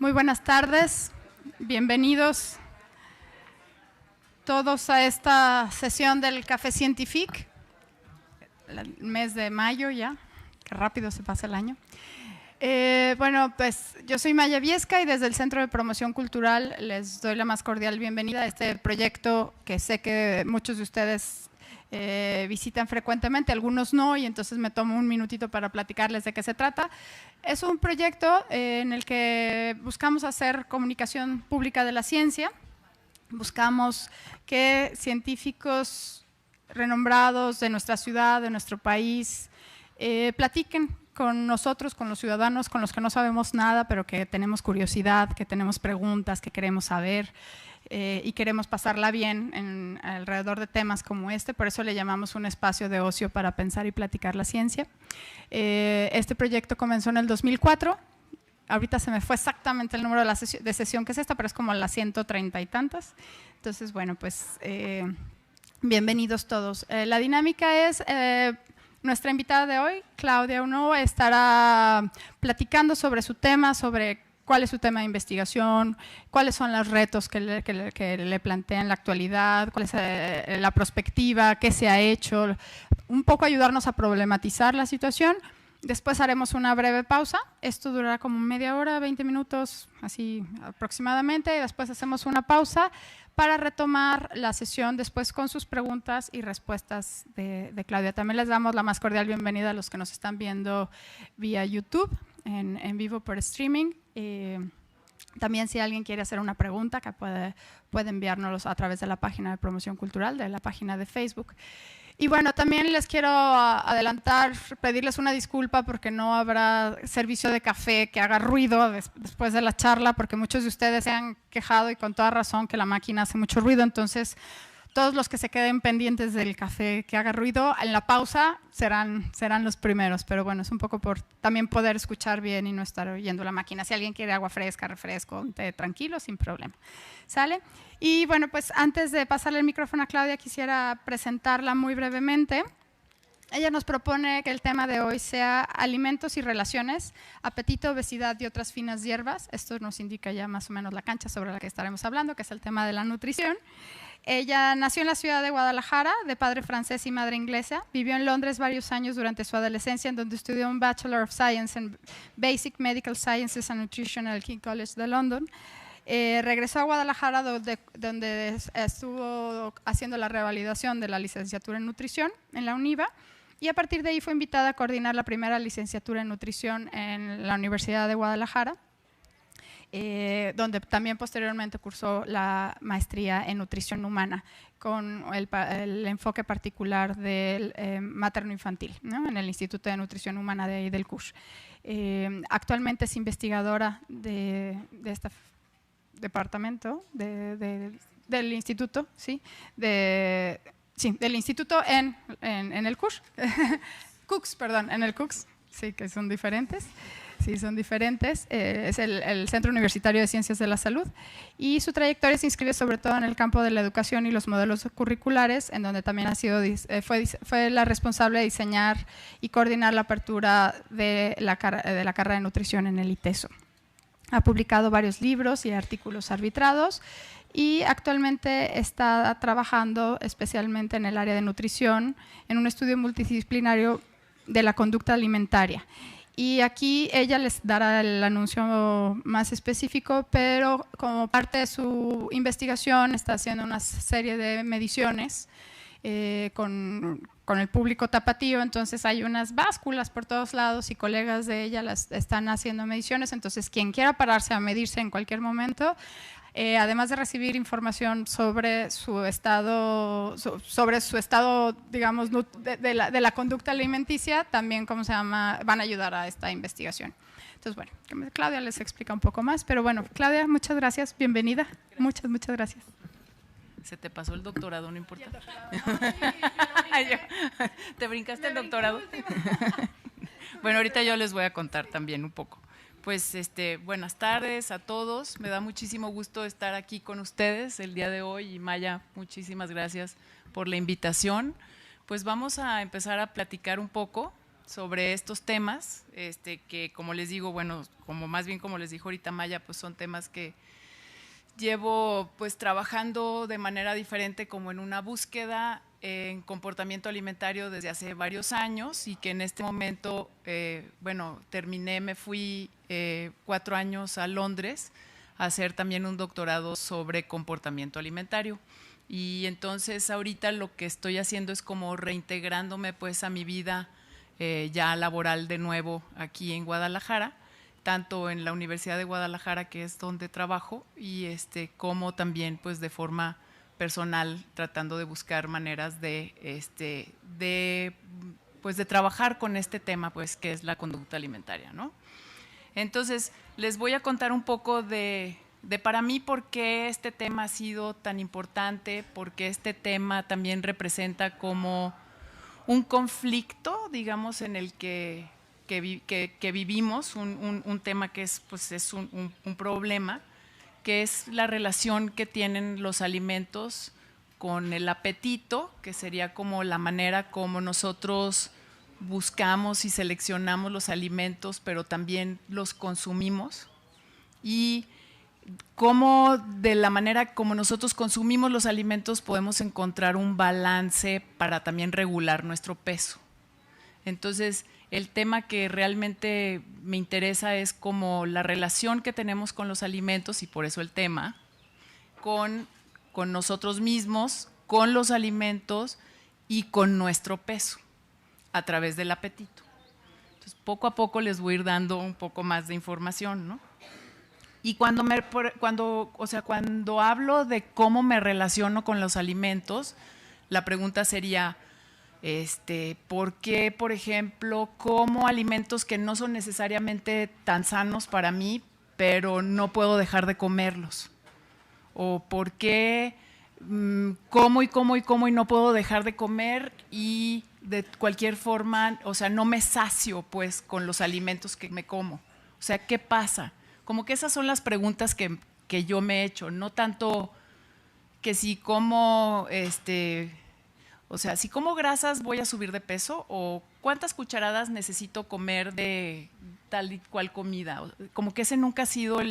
Muy buenas tardes, bienvenidos todos a esta sesión del Café Científic, el mes de mayo ya, qué rápido se pasa el año. Bueno, pues yo soy Maya Viesca y desde el Centro de Promoción Cultural les doy la más cordial bienvenida a este proyecto que sé que muchos de ustedes visitan frecuentemente, algunos no, y entonces me tomo un minutito para platicarles de qué se trata. Es un proyecto en el que buscamos hacer comunicación pública de la ciencia, buscamos que científicos renombrados de nuestra ciudad, de nuestro país, platiquen con nosotros, con los ciudadanos, con los que no sabemos nada, pero que tenemos curiosidad, que tenemos preguntas, que queremos saber y queremos pasarla bien alrededor de temas como este. Por eso le llamamos un espacio de ocio para pensar y platicar la ciencia. Este proyecto comenzó en el 2004. Ahorita se me fue exactamente el número de sesión que es esta, pero es como las 130 y tantas. Entonces, bueno, pues bienvenidos todos. La dinámica es… nuestra invitada de hoy, Claudia Unova, estará platicando sobre su tema, sobre cuál es su tema de investigación, cuáles son los retos que le plantea en la actualidad, cuál es la perspectiva, qué se ha hecho, un poco ayudarnos a problematizar la situación. Después haremos una breve pausa, esto durará como media hora, 20 minutos, así aproximadamente, y después hacemos una pausa para retomar la sesión después con sus preguntas y respuestas de Claudia. También les damos la más cordial bienvenida a los que nos están viendo vía YouTube, en vivo por streaming. También si alguien quiere hacer una pregunta, que puede enviárnoslos a través de la página de Promoción Cultural, de la página de Facebook. Y bueno, también les quiero adelantar, pedirles una disculpa porque no habrá servicio de café que haga ruido después de la charla, porque muchos de ustedes se han quejado y con toda razón que la máquina hace mucho ruido. Entonces, todos los que se queden pendientes del café que haga ruido, en la pausa serán los primeros. Pero bueno, es un poco por también poder escuchar bien y no estar oyendo la máquina. Si alguien quiere agua fresca, refresco, té tranquilo, sin problema. ¿Sale? Y bueno, pues antes de pasarle el micrófono a Claudia, quisiera presentarla muy brevemente. Ella nos propone que el tema de hoy sea alimentos y relaciones, apetito, obesidad y otras finas hierbas. Esto nos indica ya más o menos la cancha sobre la que estaremos hablando, que es el tema de la nutrición. Ella nació en la ciudad de Guadalajara, de padre francés y madre inglesa. Vivió en Londres varios años durante su adolescencia, en donde estudió un Bachelor of Science en Basic Medical Sciences and Nutrition en el King College de London. Regresó a Guadalajara, donde estuvo haciendo la revalidación de la licenciatura en nutrición en la UNIVA, y a partir de ahí fue invitada a coordinar la primera licenciatura en nutrición en la Universidad de Guadalajara, donde también posteriormente cursó la maestría en nutrición humana con el enfoque particular del materno-infantil, ¿no? En el Instituto de Nutrición Humana de del CUSH. Actualmente es investigadora de este departamento del instituto, ¿sí? Del instituto en el CUSH, perdón, en el CUCS, sí, que son diferentes. Sí, son diferentes. Es el Centro Universitario de Ciencias de la Salud, y su trayectoria se inscribe sobre todo en el campo de la educación y los modelos curriculares, en donde también fue la responsable de diseñar y coordinar la apertura de la carrera de nutrición en el ITESO. Ha publicado varios libros y artículos arbitrados y actualmente está trabajando especialmente en el área de nutrición en un estudio multidisciplinario de la conducta alimentaria. Y aquí ella les dará el anuncio más específico, pero como parte de su investigación está haciendo una serie de mediciones con el público tapatío. Entonces hay unas básculas por todos lados y colegas de ella las están haciendo mediciones. Entonces quien quiera pararse a medirse en cualquier momento, además de recibir información sobre su estado, digamos, de la conducta alimenticia, también, van a ayudar a esta investigación. Entonces, bueno, Claudia les explica un poco más, pero bueno, Claudia, muchas gracias, bienvenida. Gracias. Muchas gracias. Se te pasó el doctorado, no importa. ¿Te brincaste el doctorado? Bueno, ahorita yo les voy a contar también un poco. Pues buenas tardes a todos, me da muchísimo gusto estar aquí con ustedes el día de hoy, y Maya, muchísimas gracias por la invitación. Pues vamos a empezar a platicar un poco sobre estos temas, que como les digo, bueno, más bien como les dijo ahorita Maya, pues son temas que llevo pues trabajando de manera diferente como en una búsqueda en comportamiento alimentario desde hace varios años y que en este momento, bueno, terminé, me fui 4 años a Londres a hacer también un doctorado sobre comportamiento alimentario. Y entonces ahorita lo que estoy haciendo es como reintegrándome pues a mi vida ya laboral de nuevo aquí en Guadalajara, tanto en la Universidad de Guadalajara, que es donde trabajo, y como también pues de forma personal, tratando de buscar maneras pues de trabajar con este tema, pues que es la conducta alimentaria, ¿no? Entonces, les voy a contar un poco de para mí por qué este tema ha sido tan importante, porque este tema también representa como un conflicto, digamos, en el que vivimos, un tema que es, pues, es un problema, que es la relación que tienen los alimentos con el apetito, que sería como la manera como nosotros buscamos y seleccionamos los alimentos, pero también los consumimos, y cómo de la manera como nosotros consumimos los alimentos podemos encontrar un balance para también regular nuestro peso. Entonces, el tema que realmente me interesa es como la relación que tenemos con los alimentos, y por eso el tema, con nosotros mismos, con los alimentos y con nuestro peso a través del apetito. Entonces, poco a poco les voy a ir dando un poco más de información, ¿no? Y cuando hablo de cómo me relaciono con los alimentos, la pregunta sería, ¿por qué, por ejemplo, como alimentos que no son necesariamente tan sanos para mí, pero no puedo dejar de comerlos? ¿O por qué como y no puedo dejar de comer y de cualquier forma, o sea, no me sacio pues con los alimentos que me como? O sea, ¿qué pasa? Como que esas son las preguntas que yo me he hecho, no tanto que si como, o sea, si como grasas voy a subir de peso, o cuántas cucharadas necesito comer de tal y cual comida. Como que ese nunca ha sido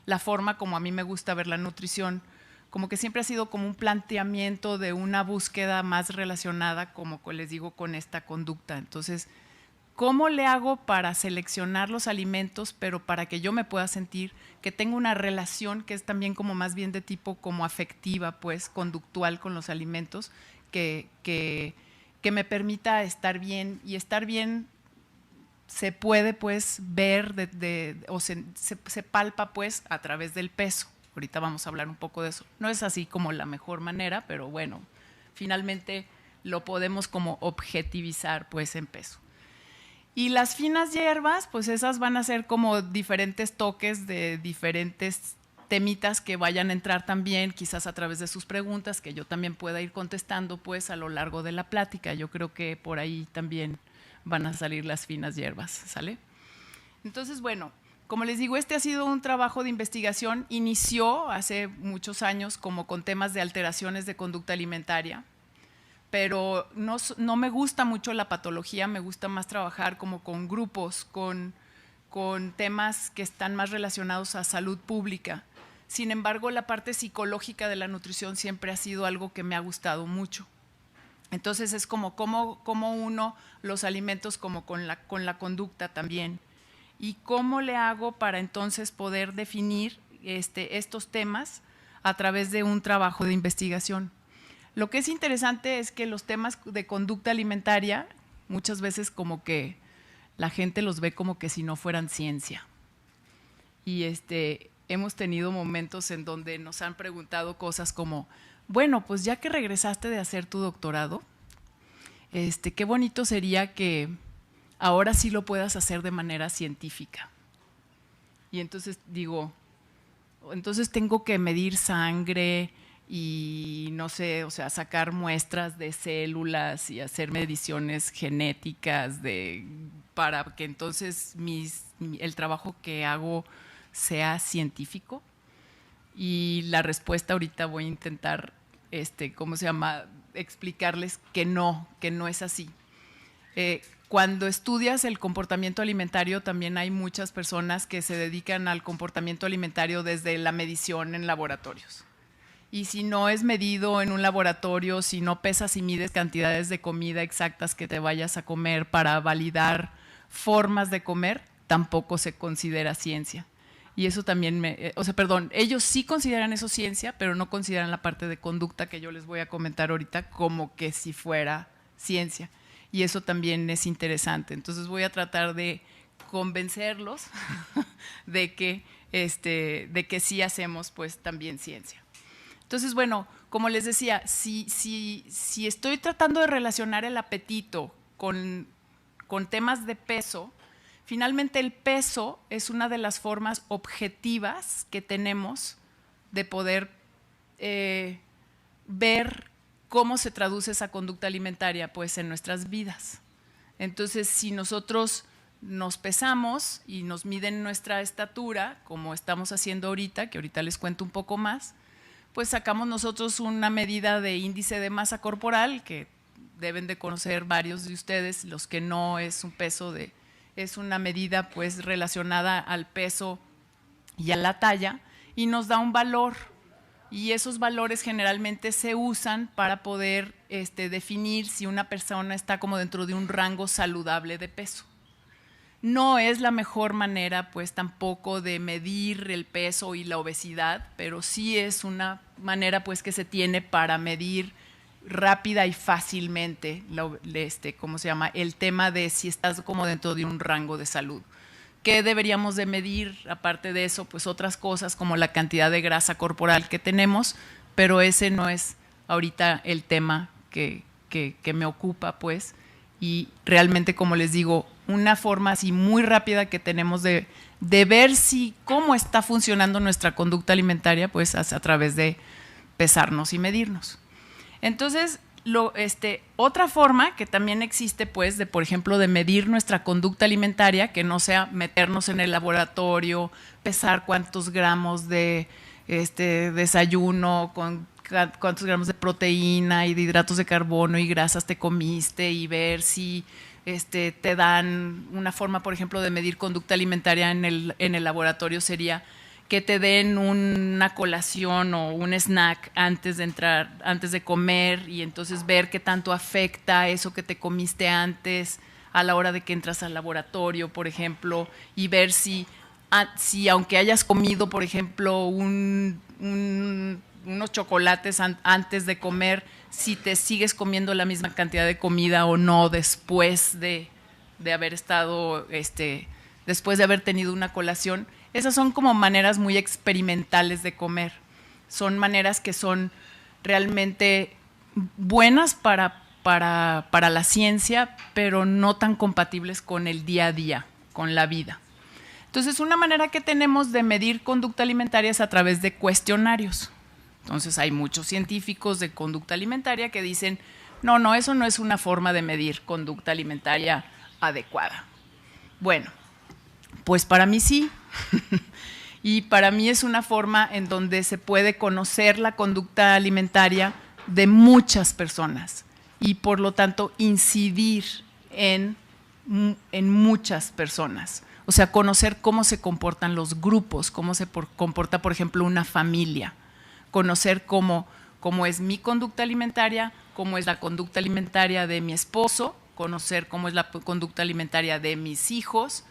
la forma como a mí me gusta ver la nutrición. Como que siempre ha sido como un planteamiento de una búsqueda más relacionada, como les digo, con esta conducta. Entonces, ¿cómo le hago para seleccionar los alimentos, pero para que yo me pueda sentir que tengo una relación que es también como más bien de tipo como afectiva, pues conductual con los alimentos, que me permita estar bien? Y estar bien se puede pues ver o se palpa pues a través del peso. Ahorita vamos a hablar un poco de eso. No es así como la mejor manera, pero bueno, finalmente lo podemos como objetivizar pues en peso. Y las finas hierbas, pues esas van a ser como diferentes toques de diferentes temitas que vayan a entrar también, quizás a través de sus preguntas, que yo también pueda ir contestando pues a lo largo de la plática. Yo creo que por ahí también van a salir las finas hierbas, ¿sale? Entonces, bueno, como les digo, ha sido un trabajo de investigación. Inició hace muchos años como con temas de alteraciones de conducta alimentaria, pero no me gusta mucho la patología, me gusta más trabajar como con grupos, con temas que están más relacionados a salud pública. Sin embargo, la parte psicológica de la nutrición siempre ha sido algo que me ha gustado mucho. Entonces es como uno los alimentos como con la conducta también. ¿Y cómo le hago para entonces poder definir estos temas a través de un trabajo de investigación? Lo que es interesante es que los temas de conducta alimentaria muchas veces como que la gente los ve como que si no fueran ciencia. Y hemos tenido momentos en donde nos han preguntado cosas como, bueno, pues ya que regresaste de hacer tu doctorado, qué bonito sería que ahora sí lo puedas hacer de manera científica. Y entonces digo, entonces tengo que medir sangre y no sé, o sea, sacar muestras de células y hacer mediciones genéticas para que entonces el trabajo que hago sea científico. Y la respuesta ahorita voy a intentar, explicarles que no es así. cuando estudias el comportamiento alimentario, también hay muchas personas que se dedican al comportamiento alimentario desde la medición en laboratorios. Y si no es medido en un laboratorio, si no pesas y mides cantidades de comida exactas que te vayas a comer para validar formas de comer, tampoco se considera ciencia. Y eso también ellos sí consideran eso ciencia, pero no consideran la parte de conducta que yo les voy a comentar ahorita como que si fuera ciencia. Y eso también es interesante. Entonces voy a tratar de convencerlos de que sí hacemos pues también ciencia. Entonces, bueno, como les decía, si estoy tratando de relacionar el apetito con temas de peso, finalmente el peso es una de las formas objetivas que tenemos de poder ver cómo se traduce esa conducta alimentaria pues, en nuestras vidas. Entonces, si nosotros nos pesamos y nos miden nuestra estatura, como estamos haciendo ahorita, que ahorita les cuento un poco más, pues sacamos nosotros una medida de índice de masa corporal, que deben de conocer varios de ustedes, los que no es un peso es una medida pues relacionada al peso y a la talla, y nos da un valor. Y esos valores generalmente se usan para poder definir si una persona está como dentro de un rango saludable de peso. No es la mejor manera, pues tampoco de medir el peso y la obesidad, pero sí es una manera pues que se tiene para medir rápida y fácilmente el tema de si estás como dentro de un rango de salud. ¿Qué deberíamos de medir? Aparte de eso, pues otras cosas como la cantidad de grasa corporal que tenemos, pero ese no es ahorita el tema que me ocupa, pues. Y realmente, como les digo, una forma así muy rápida que tenemos de ver cómo está funcionando nuestra conducta alimentaria, pues a través de pesarnos y medirnos. Entonces, otra forma que también existe, pues, por ejemplo, de medir nuestra conducta alimentaria, que no sea meternos en el laboratorio, pesar cuántos gramos de desayuno, cuántos gramos de proteína y de hidratos de carbono y grasas te comiste, y ver si te dan una forma, por ejemplo, de medir conducta alimentaria en el laboratorio sería que te den una colación o un snack antes de comer, y entonces ver qué tanto afecta eso que te comiste antes a la hora de que entras al laboratorio, por ejemplo, y ver si aunque hayas comido, por ejemplo, unos chocolates antes de comer, si te sigues comiendo la misma cantidad de comida o no después de haber estado, después de haber tenido una colación. Esas son como maneras muy experimentales de comer. Son maneras que son realmente buenas para la ciencia, pero no tan compatibles con el día a día, con la vida. Entonces, una manera que tenemos de medir conducta alimentaria es a través de cuestionarios. Entonces, hay muchos científicos de conducta alimentaria que dicen, no, eso no es una forma de medir conducta alimentaria adecuada. Bueno, pues para mí sí. Y para mí es una forma en donde se puede conocer la conducta alimentaria de muchas personas y por lo tanto incidir en muchas personas. O sea, conocer cómo se comportan los grupos, cómo se comporta, por ejemplo, una familia. Conocer cómo es mi conducta alimentaria, cómo es la conducta alimentaria de mi esposo, conocer cómo es la conducta alimentaria de mis hijos,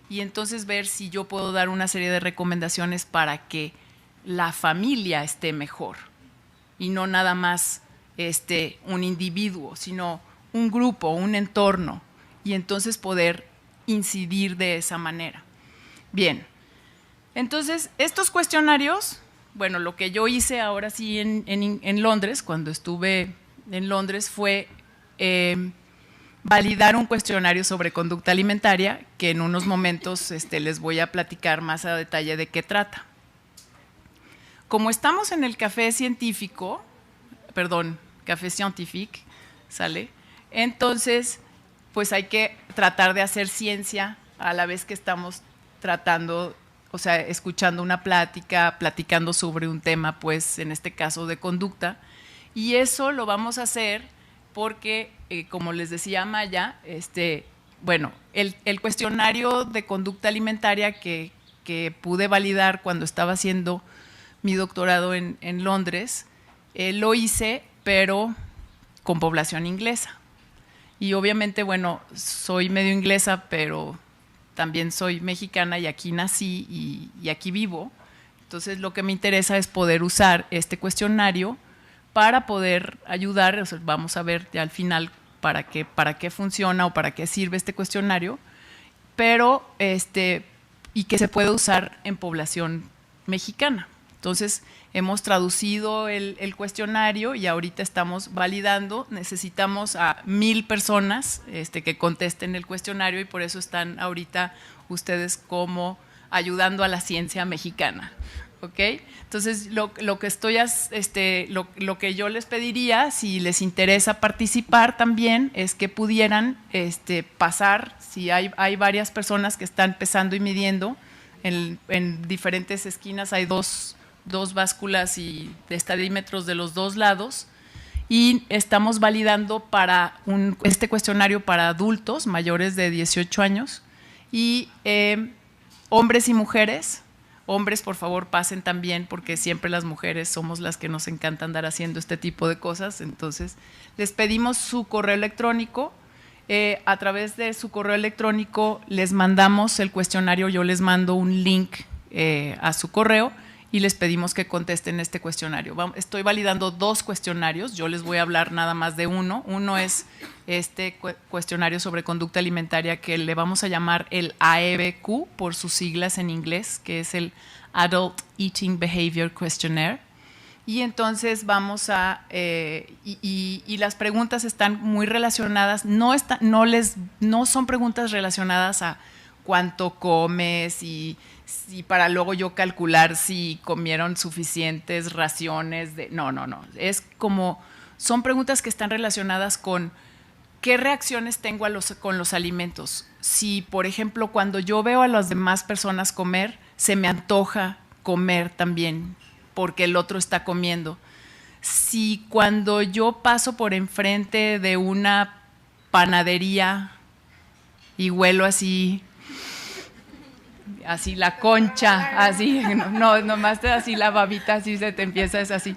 y entonces ver si yo puedo dar una serie de recomendaciones para que la familia esté mejor y no nada más un individuo, sino un grupo, un entorno, y entonces poder incidir de esa manera. Bien, entonces estos cuestionarios, bueno, lo que yo hice ahora sí en Londres, cuando estuve en Londres, fue validar un cuestionario sobre conducta alimentaria, que en unos momentos les voy a platicar más a detalle de qué trata. Como estamos en el café científico, café scientifique, ¿sale? Entonces, pues hay que tratar de hacer ciencia a la vez que estamos tratando, o sea, escuchando una plática, platicando sobre un tema, pues en este caso de conducta, y eso lo vamos a hacer porque, como les decía Maya, bueno, el cuestionario de conducta alimentaria que pude validar cuando estaba haciendo mi doctorado en Londres, lo hice, pero con población inglesa. Y obviamente, bueno, soy medio inglesa, pero también soy mexicana y aquí nací y aquí vivo. Entonces, lo que me interesa es poder usar este cuestionario para poder ayudar. O sea, vamos a ver ya al final para qué funciona o para qué sirve este cuestionario, pero y que se puede usar en población mexicana. Entonces, hemos traducido el cuestionario y ahorita estamos validando. Necesitamos a 1000 personas que contesten el cuestionario y por eso están ahorita ustedes como ayudando a la ciencia mexicana. ¿Ok? Entonces, lo que yo les pediría, si les interesa participar también, es que pudieran pasar, si hay varias personas que están pesando y midiendo, en diferentes esquinas hay dos básculas y estadímetros de los dos lados, y estamos validando para este cuestionario para adultos mayores de 18 años, y hombres y mujeres. Hombres, por favor, pasen también, porque siempre las mujeres somos las que nos encanta andar haciendo este tipo de cosas. Entonces, les pedimos su correo electrónico. A través de su correo electrónico les mandamos el cuestionario. Yo les mando un link a su correo y les pedimos que contesten este cuestionario. Estoy validando 2 cuestionarios. Yo les voy a hablar nada más de uno. Uno es este cuestionario sobre conducta alimentaria, que le vamos a llamar el AEBQ por sus siglas en inglés, que es el Adult Eating Behavior Questionnaire. Y entonces vamos a y las preguntas están muy relacionadas. No son preguntas relacionadas a cuánto comes y para luego yo calcular si comieron suficientes raciones de… No. Es como… Son preguntas que están relacionadas con qué reacciones tengo con los alimentos. Si, por ejemplo, cuando yo veo a las demás personas comer, se me antoja comer también porque el otro está comiendo. Si cuando yo paso por enfrente de una panadería y huelo así la concha, así, nomás te así la babita, así se te empieza, es así,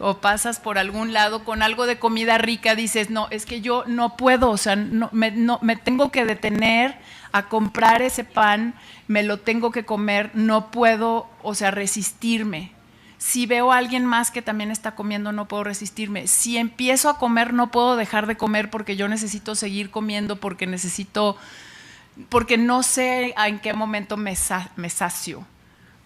o pasas por algún lado con algo de comida rica, dices, no, es que yo no puedo, o sea, me tengo que detener a comprar ese pan, me lo tengo que comer, no puedo, o sea, resistirme. Si veo a alguien más que también está comiendo, no puedo resistirme. Si empiezo a comer, no puedo dejar de comer porque yo necesito seguir comiendo, porque no sé en qué momento me sacio,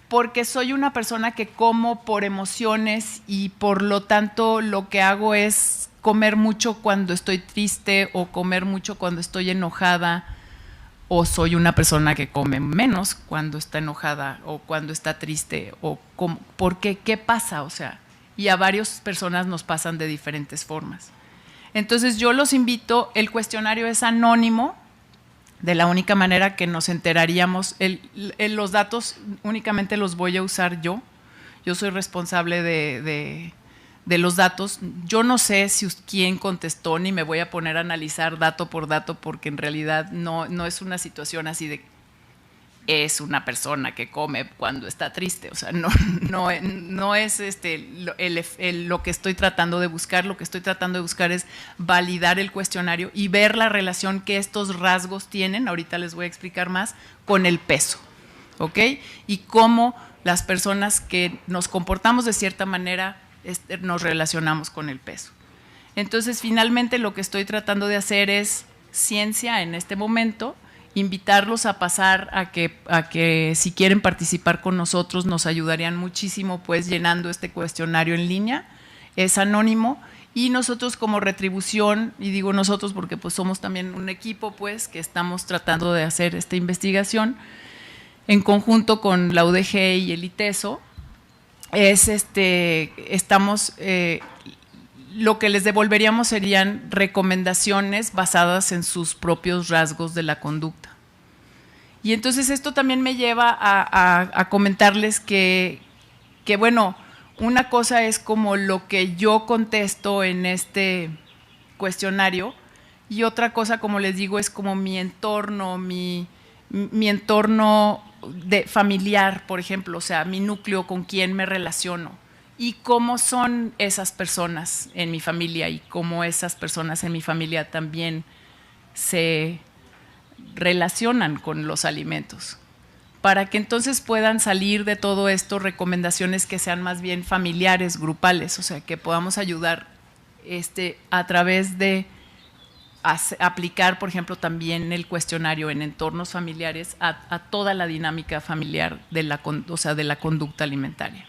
porque soy una persona que como por emociones y por lo tanto lo que hago es comer mucho cuando estoy triste o comer mucho cuando estoy enojada, o soy una persona que come menos cuando está enojada o cuando está triste, o ¿por qué? ¿Qué pasa? O sea, y a varias personas nos pasan de diferentes formas. Entonces yo los invito, el cuestionario es anónimo. De la única manera que nos enteraríamos, los datos únicamente los voy a usar yo. Yo soy responsable de los datos. Yo no sé quién contestó, ni me voy a poner a analizar dato por dato, porque en realidad no es una situación así de es una persona que come cuando está triste. O sea, no es lo que estoy tratando de buscar. Lo que estoy tratando de buscar es validar el cuestionario y ver la relación que estos rasgos tienen, ahorita les voy a explicar más, con el peso, ¿ok? Y cómo las personas que nos comportamos de cierta manera nos relacionamos con el peso. Entonces, finalmente, lo que estoy tratando de hacer es ciencia en este momento. Invitarlos a pasar a que si quieren participar con nosotros nos ayudarían muchísimo, pues llenando este cuestionario en línea. Es anónimo y nosotros como retribución, y digo nosotros porque pues somos también un equipo pues que estamos tratando de hacer esta investigación en conjunto con la UDG y el ITESO, lo que les devolveríamos serían recomendaciones basadas en sus propios rasgos de la conducta. Y entonces esto también me lleva a comentarles que, bueno, una cosa es como lo que yo contesto en este cuestionario Y otra cosa, como les digo, es como mi entorno, mi entorno familiar, por ejemplo, o sea, mi núcleo, con quién me relaciono y cómo son esas personas en mi familia y cómo esas personas en mi familia también se relacionan con los alimentos, para que entonces puedan salir de todo esto recomendaciones que sean más bien familiares, grupales, o sea, que podamos ayudar a través de aplicar, por ejemplo, también el cuestionario en entornos familiares a toda la dinámica familiar de la conducta alimentaria.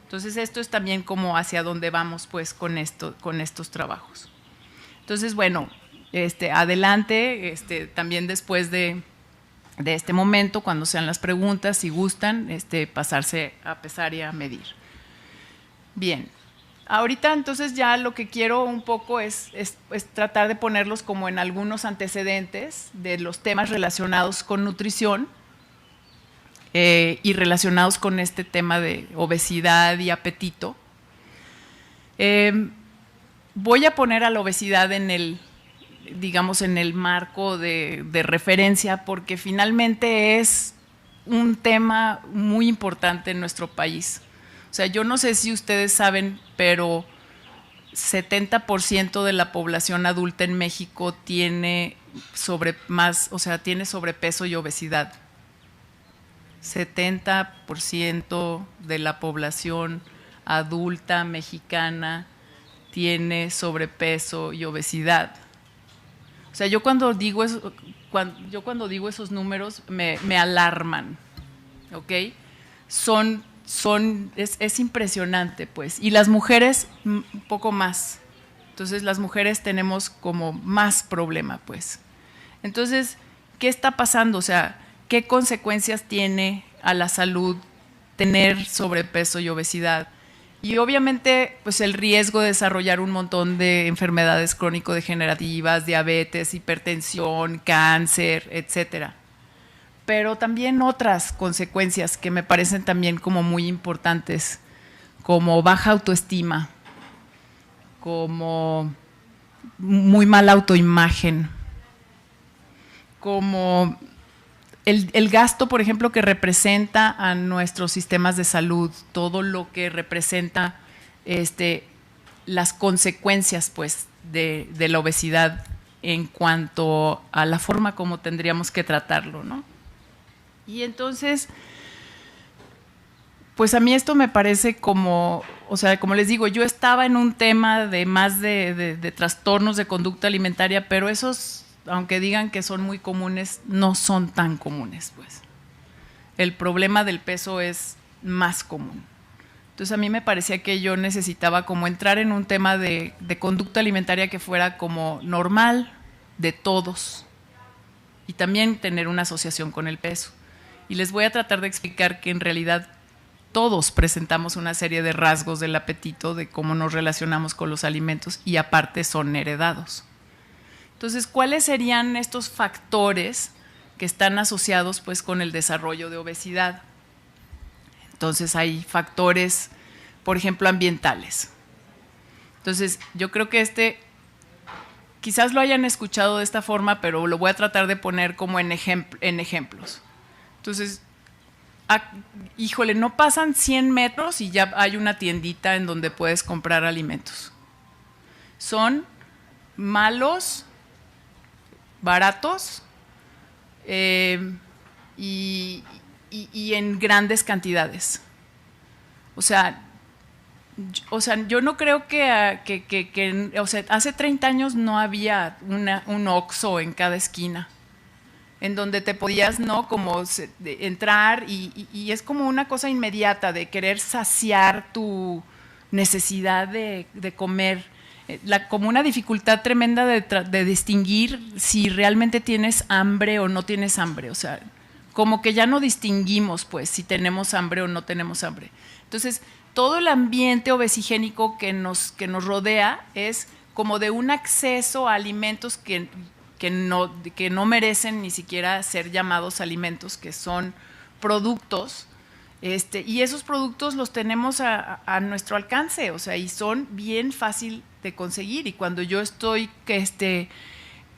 Entonces, esto es también como hacia dónde vamos pues con estos trabajos. Entonces, bueno, adelante, también después de este momento, cuando sean las preguntas, si gustan, pasarse a pesar y a medir. Bien. Ahorita entonces ya lo que quiero un poco es tratar de ponerlos como en algunos antecedentes de los temas relacionados con nutrición y relacionados con este tema de obesidad y apetito. Voy a poner a la obesidad en el marco de referencia, porque finalmente es un tema muy importante en nuestro país. O sea, yo no sé si ustedes saben, pero 70% de la población adulta en México tiene sobrepeso y obesidad. 70% de la población adulta mexicana tiene sobrepeso y obesidad. O sea, yo cuando digo esos números me alarman, ¿ok? Es impresionante, pues. Y las mujeres, un poco más. Entonces, las mujeres tenemos como más problema, pues. Entonces, ¿qué está pasando? O sea, ¿qué consecuencias tiene a la salud tener sobrepeso y obesidad? Y obviamente, pues el riesgo de desarrollar un montón de enfermedades crónico-degenerativas, diabetes, hipertensión, cáncer, etcétera. Pero también otras consecuencias que me parecen también como muy importantes, como baja autoestima, como muy mala autoimagen, como el gasto, por ejemplo, que representa a nuestros sistemas de salud, todo lo que representa las consecuencias pues, de la obesidad en cuanto a la forma como tendríamos que tratarlo, ¿no? Y entonces, pues a mí esto me parece como, o sea, como les digo, yo estaba en un tema de más de trastornos de conducta alimentaria, pero esos, aunque digan que son muy comunes, no son tan comunes, pues. El problema del peso es más común. Entonces a mí me parecía que yo necesitaba como entrar en un tema de conducta alimentaria que fuera como normal de todos y también tener una asociación con el peso. Y les voy a tratar de explicar que en realidad todos presentamos una serie de rasgos del apetito, de cómo nos relacionamos con los alimentos y aparte son heredados. Entonces, ¿cuáles serían estos factores que están asociados pues, con el desarrollo de obesidad? Entonces, hay factores, por ejemplo, ambientales. Entonces, yo creo que quizás lo hayan escuchado de esta forma, pero lo voy a tratar de poner como en ejemplos. Entonces, híjole, no pasan 100 metros y ya hay una tiendita en donde puedes comprar alimentos. Son malos, baratos y en grandes cantidades. O sea, yo no creo que o sea, hace 30 años no había un Oxxo en cada esquina, en donde te podías, ¿no? Como entrar y es como una cosa inmediata de querer saciar tu necesidad de comer. Como una dificultad tremenda de distinguir si realmente tienes hambre o no tienes hambre. O sea, como que ya no distinguimos, pues, si tenemos hambre o no tenemos hambre. Entonces, todo el ambiente obesigénico que nos rodea es como de un acceso a alimentos que no merecen ni siquiera ser llamados alimentos, que son productos, y esos productos los tenemos a nuestro alcance, o sea, y son bien fácil de conseguir. Y cuando yo estoy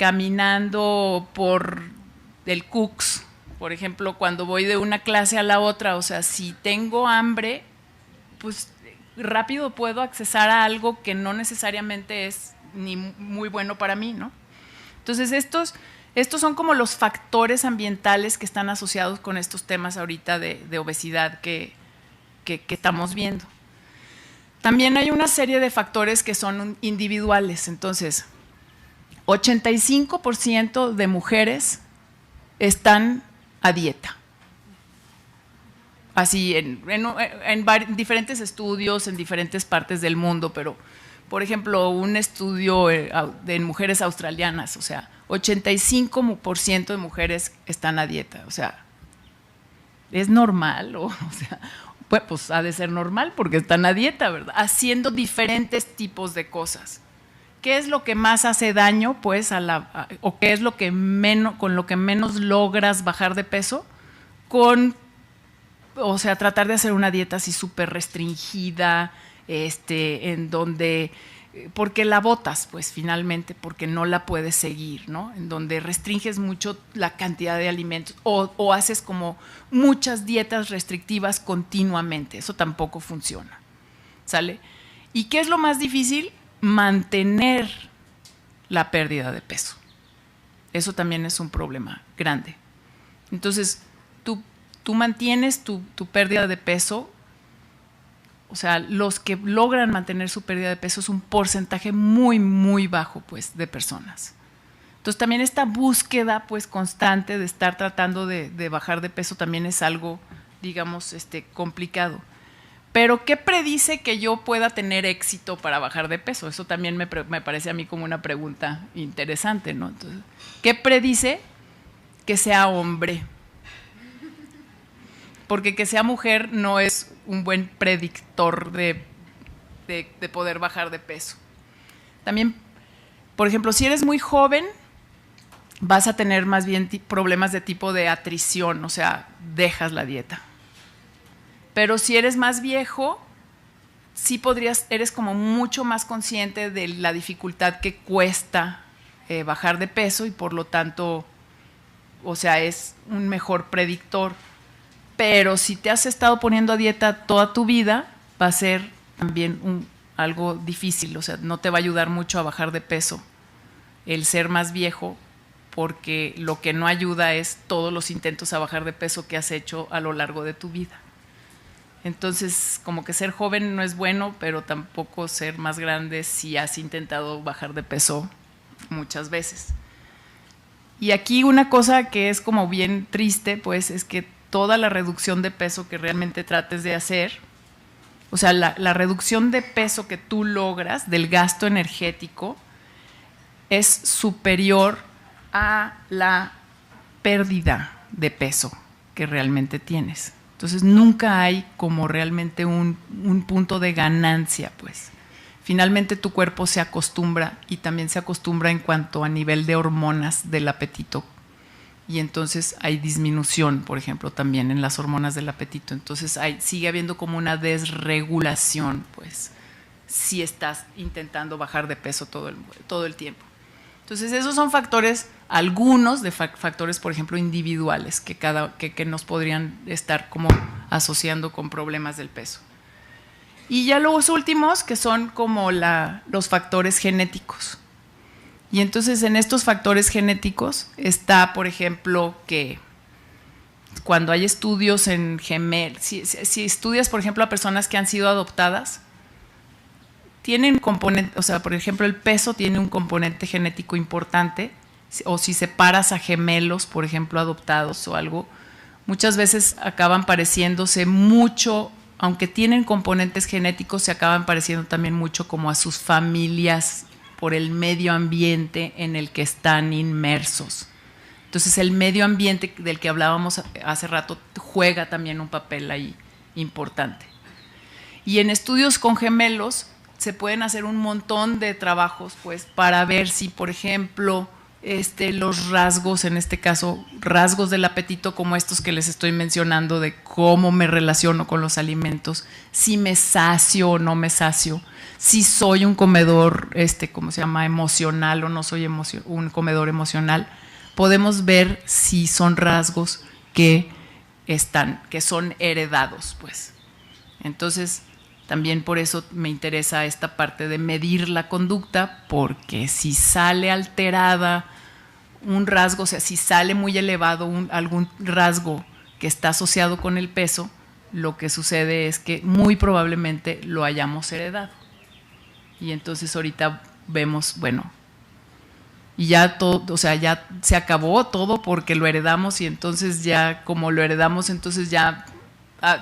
caminando por el Cux, por ejemplo, cuando voy de una clase a la otra, o sea, si tengo hambre, pues rápido puedo accesar a algo que no necesariamente es ni muy bueno para mí, ¿no? Entonces, estos son como los factores ambientales que están asociados con estos temas ahorita de obesidad que estamos viendo. También hay una serie de factores que son individuales. Entonces, 85% de mujeres están a dieta. Así en diferentes estudios en diferentes partes del mundo, pero por ejemplo un estudio de mujeres australianas, o sea, 85% de mujeres están a dieta, o sea, ¿es normal? O sea, pues ha de ser normal porque están a dieta, ¿verdad? Haciendo diferentes tipos de cosas. ¿Qué es lo que más hace daño, pues, o qué es lo que con lo que menos logras bajar de peso? O sea, tratar de hacer una dieta así súper restringida, en donde, porque la botas, pues finalmente, porque no la puedes seguir, ¿no? En donde restringes mucho la cantidad de alimentos o haces como muchas dietas restrictivas continuamente, eso tampoco funciona, ¿sale? ¿Y qué es lo más difícil? Mantener la pérdida de peso. Eso también es un problema grande. Entonces, tú mantienes tu pérdida de peso, o sea, los que logran mantener su pérdida de peso es un porcentaje muy, muy bajo, pues, de personas. Entonces, también esta búsqueda, pues, constante de estar tratando de bajar de peso también es algo, digamos, complicado. Pero, ¿qué predice que yo pueda tener éxito para bajar de peso? Eso también me parece a mí como una pregunta interesante, ¿no? Entonces, ¿qué predice que sea hombre? Porque que sea mujer no es un buen predictor de poder bajar de peso. También, por ejemplo, si eres muy joven, vas a tener más bien problemas de tipo de atrición, o sea, dejas la dieta. Pero si eres más viejo, sí eres como mucho más consciente de la dificultad que cuesta bajar de peso y por lo tanto, o sea, es un mejor predictor. Pero si te has estado poniendo a dieta toda tu vida, va a ser también algo difícil, o sea, no te va a ayudar mucho a bajar de peso el ser más viejo, porque lo que no ayuda es todos los intentos a bajar de peso que has hecho a lo largo de tu vida. Entonces, como que ser joven no es bueno, pero tampoco ser más grande si has intentado bajar de peso muchas veces. Y aquí una cosa que es como bien triste, pues, es que toda la reducción de peso que realmente trates de hacer, o sea, la reducción de peso que tú logras del gasto energético es superior a la pérdida de peso que realmente tienes. Entonces, nunca hay como realmente un punto de ganancia, pues. Finalmente tu cuerpo se acostumbra y también se acostumbra en cuanto a nivel de hormonas del apetito. Y entonces hay disminución, por ejemplo, también en las hormonas del apetito. Entonces sigue habiendo como una desregulación, pues, si estás intentando bajar de peso todo el tiempo. Entonces, esos son factores, algunos de factores, por ejemplo, individuales, que nos podrían estar como asociando con problemas del peso. Y ya los últimos, que son como los factores genéticos. Y entonces, en estos factores genéticos está, por ejemplo, que cuando hay estudios en gemelos, si estudias, por ejemplo, a personas que han sido adoptadas, tienen componente, o sea, por ejemplo, el peso tiene un componente genético importante, o si separas a gemelos, por ejemplo, adoptados o algo, muchas veces acaban pareciéndose mucho, aunque tienen componentes genéticos, se acaban pareciendo también mucho como a sus familias por el medio ambiente en el que están inmersos. Entonces, el medio ambiente del que hablábamos hace rato juega también un papel ahí importante. Y en estudios con gemelos se pueden hacer un montón de trabajos, pues, para ver si, por ejemplo, los rasgos, en este caso, rasgos del apetito como estos que les estoy mencionando, de cómo me relaciono con los alimentos, si me sacio o no me sacio, si soy un comedor, ¿cómo se llama?, emocional o no soy un comedor emocional. Podemos ver si son rasgos que son heredados, pues. Entonces, también por eso me interesa esta parte de medir la conducta, porque si sale alterada un rasgo, o sea, si sale muy elevado algún rasgo que está asociado con el peso, lo que sucede es que muy probablemente lo hayamos heredado. Y entonces ahorita vemos, bueno, y ya todo, o sea, ya se acabó todo porque lo heredamos, y entonces ya como lo heredamos, entonces ya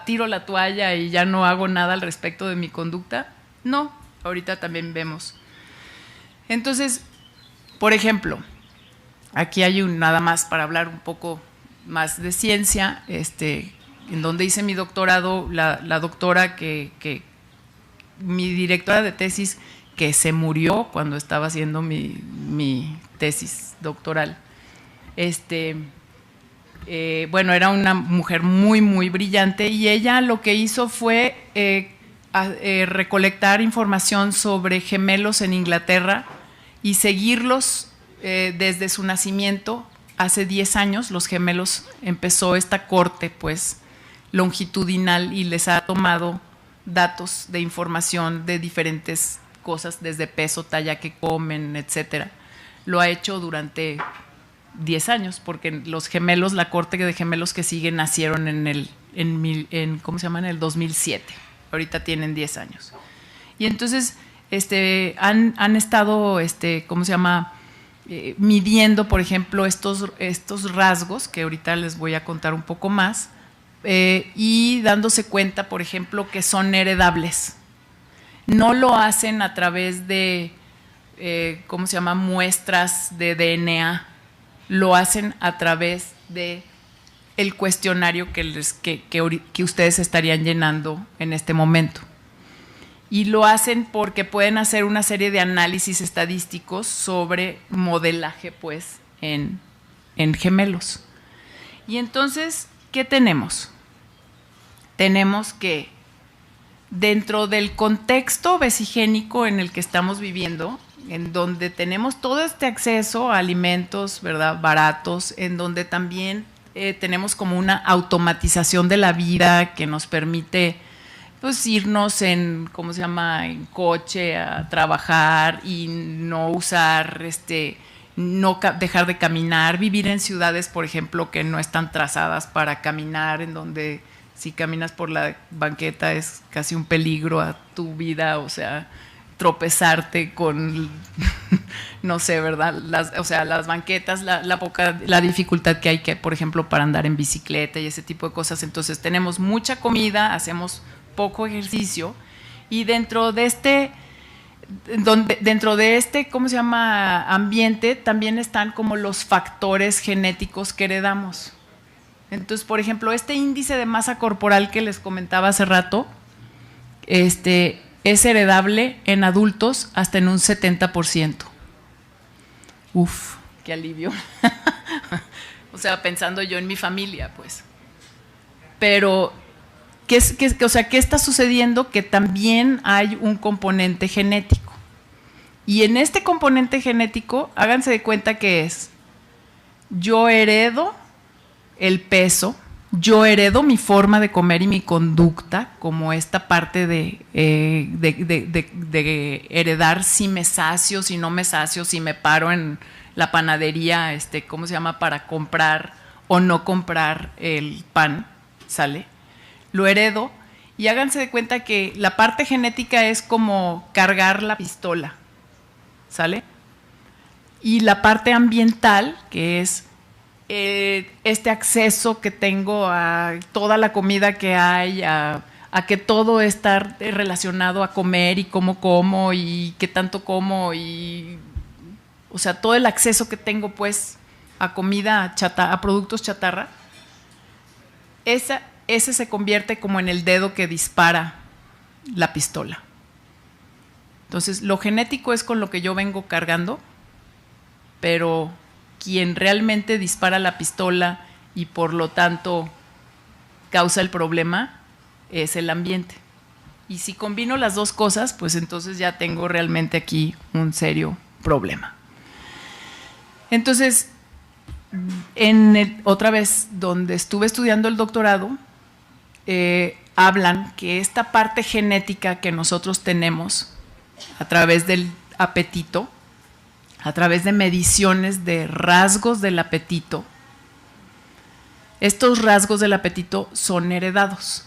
tiro la toalla y ya no hago nada al respecto de mi conducta. No, ahorita también vemos. Entonces, por ejemplo, aquí hay nada más para hablar un poco más de ciencia, en donde hice mi doctorado, la doctora mi directora de tesis, que se murió cuando estaba haciendo mi tesis doctoral, bueno, era una mujer muy, muy brillante, y ella lo que hizo fue recolectar información sobre gemelos en Inglaterra y seguirlos desde su nacimiento. Hace 10 años los gemelos empezó esta corte, pues, longitudinal, y les ha tomado datos de información de diferentes cosas, desde peso, talla que comen, etcétera. Lo ha hecho durante 10 años, porque los gemelos, la corte de gemelos que siguen, nacieron ¿cómo se llama?, en el 2007. Ahorita tienen 10 años. Y entonces han estado, ¿cómo se llama?, midiendo, por ejemplo, estos rasgos, que ahorita les voy a contar un poco más, y dándose cuenta, por ejemplo, que son heredables. No lo hacen a través de, ¿cómo se llama?, muestras de DNA. Lo hacen a través de el cuestionario que ustedes estarían llenando en este momento. Y lo hacen porque pueden hacer una serie de análisis estadísticos sobre modelaje, pues, en gemelos. Y entonces, ¿qué tenemos? Tenemos que, dentro del contexto vesigénico en el que estamos viviendo, en donde tenemos todo este acceso a alimentos, ¿verdad?, baratos, en donde también tenemos como una automatización de la vida que nos permite, pues, irnos ¿cómo se llama?, en coche a trabajar y no usar, no dejar de caminar, vivir en ciudades, por ejemplo, que no están trazadas para caminar, en donde si caminas por la banqueta es casi un peligro a tu vida, o sea, tropezarte con, no sé, ¿verdad?, las banquetas, la dificultad que hay, por ejemplo, para andar en bicicleta y ese tipo de cosas. Entonces tenemos mucha comida, hacemos poco ejercicio, y dentro de este, ¿cómo se llama?, ambiente, también están como los factores genéticos que heredamos. Entonces, por ejemplo, este índice de masa corporal que les comentaba hace rato, es heredable en adultos hasta en un 70%. Uf, qué alivio. O sea, pensando yo en mi familia, pues. Pero, ¿qué está sucediendo? Que también hay un componente genético. Y en este componente genético, háganse de cuenta que yo heredo el peso, yo heredo mi forma de comer y mi conducta, como esta parte de heredar si me sacio, si no me sacio, si me paro en la panadería, ¿cómo se llama?, para comprar o no comprar el pan, ¿sale? Lo heredo, y háganse de cuenta que la parte genética es como cargar la pistola, ¿sale? Y la parte ambiental, que es este acceso que tengo a toda la comida que hay, a que todo está relacionado a comer y cómo como y qué tanto como, y, o sea, todo el acceso que tengo, pues, a comida a productos chatarra, ese se convierte como en el dedo que dispara la pistola. Entonces, lo genético es con lo que yo vengo cargando, pero quien realmente dispara la pistola y por lo tanto causa el problema es el ambiente. Y si combino las dos cosas, pues entonces ya tengo realmente aquí un serio problema. Entonces, otra vez, donde estuve estudiando el doctorado, hablan que esta parte genética que nosotros tenemos a través del apetito, a través de mediciones de rasgos del apetito, estos rasgos del apetito son heredados.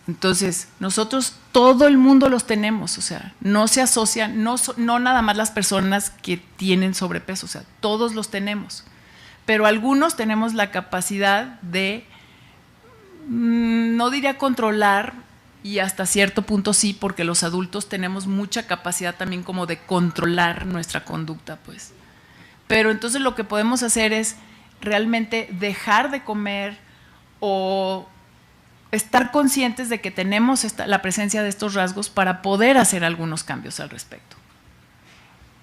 Entonces, nosotros, todo el mundo los tenemos, o sea, no se asocian, no nada más las personas que tienen sobrepeso, o sea, todos los tenemos. Pero algunos tenemos la capacidad de, no diría controlar, y hasta cierto punto sí, porque los adultos tenemos mucha capacidad también como de controlar nuestra conducta, pues. Pero entonces lo que podemos hacer es realmente dejar de comer o estar conscientes de que tenemos la presencia de estos rasgos para poder hacer algunos cambios al respecto.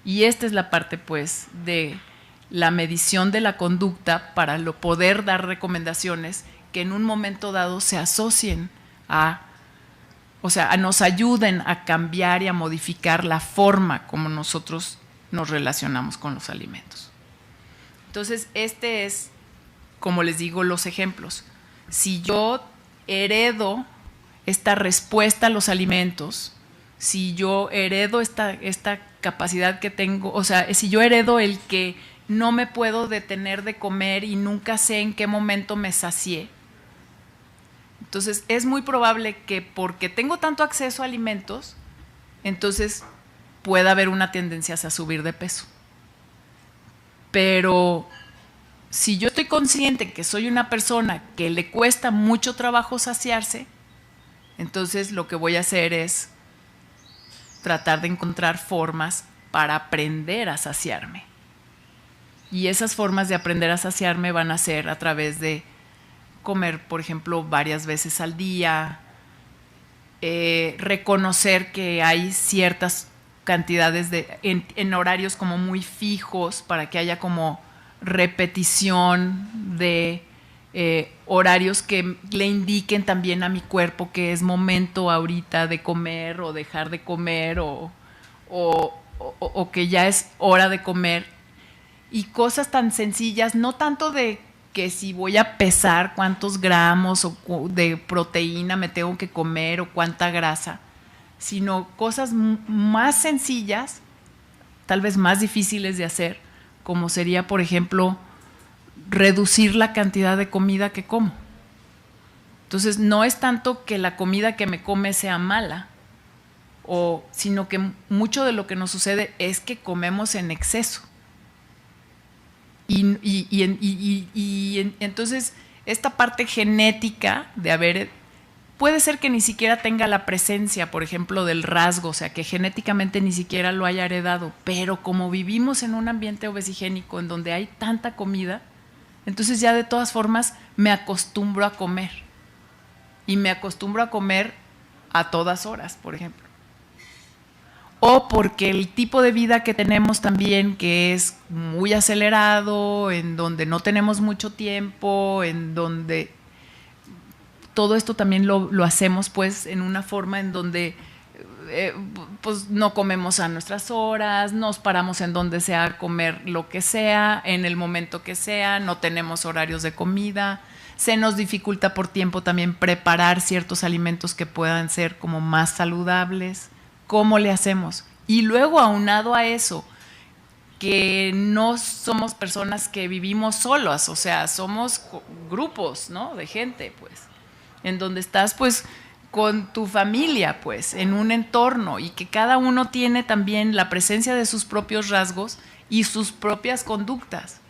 Y esta es la parte, pues, de la medición de la conducta para poder dar recomendaciones que en un momento dado se asocien nos ayuden a cambiar y a modificar la forma como nosotros nos relacionamos con los alimentos. Entonces, este es, como les digo, los ejemplos. Si yo heredo esta respuesta a los alimentos, si yo heredo esta capacidad que tengo, o sea, si yo heredo el que no me puedo detener de comer y nunca sé en qué momento me sacié, entonces es muy probable que porque tengo tanto acceso a alimentos, entonces pueda haber una tendencia a subir de peso. Pero si yo estoy consciente que soy una persona que le cuesta mucho trabajo saciarse, entonces lo que voy a hacer es tratar de encontrar formas para aprender a saciarme. Y esas formas de aprender a saciarme van a ser a través de comer, por ejemplo, varias veces al día, reconocer que hay ciertas cantidades en horarios como muy fijos para que haya como repetición de horarios que le indiquen también a mi cuerpo que es momento ahorita de comer o dejar de comer o que ya es hora de comer, y cosas tan sencillas, no tanto de que si voy a pesar cuántos gramos de proteína me tengo que comer o cuánta grasa, sino cosas más sencillas, tal vez más difíciles de hacer, como sería, por ejemplo, reducir la cantidad de comida que como. Entonces, no es tanto que la comida que me come sea mala, sino que mucho de lo que nos sucede es que comemos en exceso. Y entonces, esta parte genética de puede ser que ni siquiera tenga la presencia, por ejemplo, del rasgo, o sea, que genéticamente ni siquiera lo haya heredado, pero como vivimos en un ambiente obesigénico en donde hay tanta comida, entonces ya de todas formas me acostumbro a comer. Y me acostumbro a comer a todas horas, por ejemplo. O porque el tipo de vida que tenemos también, que es muy acelerado, en donde no tenemos mucho tiempo, en donde todo esto también lo hacemos pues en una forma en donde pues no comemos a nuestras horas, nos paramos en donde sea a comer lo que sea, en el momento que sea, no tenemos horarios de comida, se nos dificulta por tiempo también preparar ciertos alimentos que puedan ser como más saludables. ¿Cómo le hacemos? Y luego, aunado a eso, que no somos personas que vivimos solas, o sea, somos grupos, ¿no?, de gente, pues, en donde estás, pues, con tu familia, pues, en un entorno, y que cada uno tiene también la presencia de sus propios rasgos y sus propias conductas.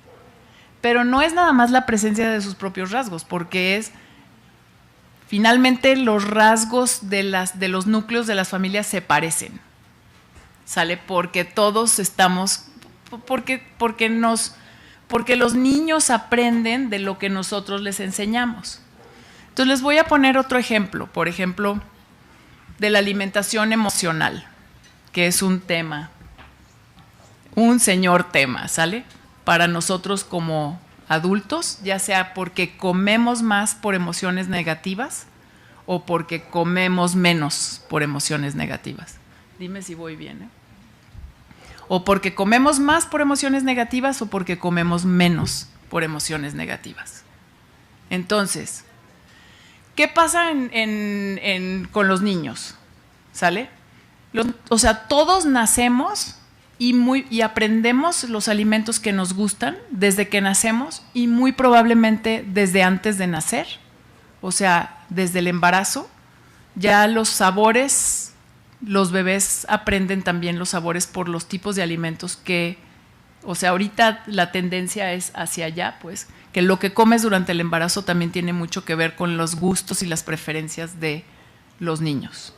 Pero no es nada más la presencia de sus propios rasgos, porque es, finalmente, los rasgos de los núcleos de las familias se parecen, ¿sale? Porque todos estamos, porque los niños aprenden de lo que nosotros les enseñamos. Entonces les voy a poner otro ejemplo, por ejemplo, de la alimentación emocional, que es un tema, un señor tema, ¿sale? para nosotros como adultos, ya sea porque comemos más por emociones negativas o porque comemos menos por emociones negativas. Dime si voy bien, ¿eh? O porque comemos más por emociones negativas o porque comemos menos por emociones negativas. Entonces, ¿qué pasa con los niños? ¿Sale? O sea, todos nacemos y aprendemos los alimentos que nos gustan desde que nacemos y muy probablemente desde antes de nacer, o sea, desde el embarazo. Ya los sabores, los bebés aprenden también los sabores por los tipos de alimentos que, o sea, ahorita la tendencia es hacia allá, pues, que lo que comes durante el embarazo también tiene mucho que ver con los gustos y las preferencias de los niños.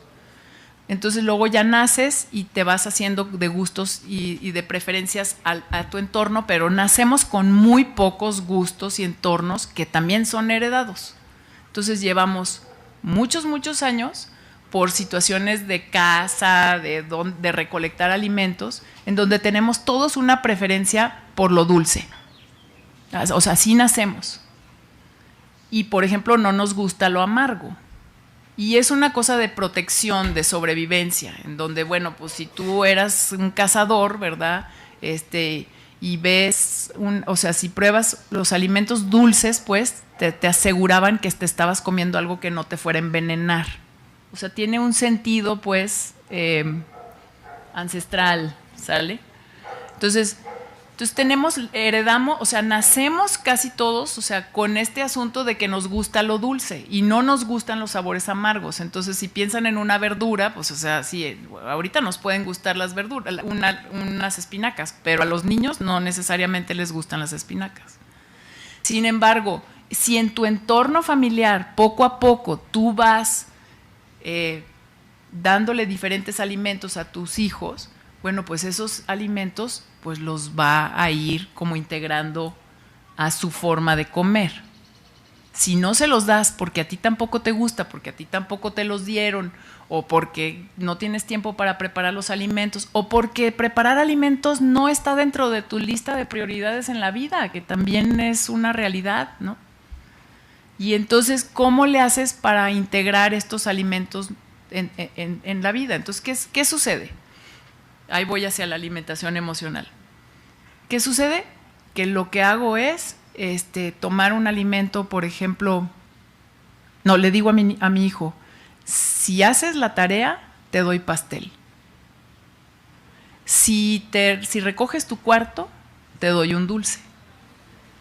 Entonces luego ya naces y te vas haciendo de gustos y de preferencias a tu entorno, pero nacemos con muy pocos gustos y entornos que también son heredados. Entonces llevamos muchos años por situaciones de caza, de recolectar alimentos, en donde tenemos todos una preferencia por lo dulce. O sea, así nacemos. Y por ejemplo, no nos gusta lo amargo. Y es una cosa de protección, de sobrevivencia, en donde, bueno, pues si tú eras un cazador, ¿verdad? Y ves, o sea, si pruebas los alimentos dulces, pues te aseguraban que te estabas comiendo algo que no te fuera a envenenar. O sea, tiene un sentido, pues, ancestral, ¿sale? Entonces heredamos, o sea, nacemos casi todos, o sea, con este asunto de que nos gusta lo dulce y no nos gustan los sabores amargos. Entonces, si piensan en una verdura, pues, o sea, sí, ahorita nos pueden gustar las verduras, unas espinacas, pero a los niños no necesariamente les gustan las espinacas. Sin embargo, si en tu entorno familiar, poco a poco, tú vas dándole diferentes alimentos a tus hijos, bueno, pues esos alimentos pues los va a ir como integrando a su forma de comer. Si no se los das porque a ti tampoco te gusta, porque a ti tampoco te los dieron, o porque no tienes tiempo para preparar los alimentos, o porque preparar alimentos no está dentro de tu lista de prioridades en la vida, que también es una realidad, ¿no? Y entonces, ¿cómo le haces para integrar estos alimentos en la vida? Entonces, ¿qué sucede? Ahí voy hacia la alimentación emocional. ¿Qué sucede? Que lo que hago es tomar un alimento, por ejemplo, le digo a mi hijo, si haces la tarea, te doy pastel. Si recoges tu cuarto, te doy un dulce.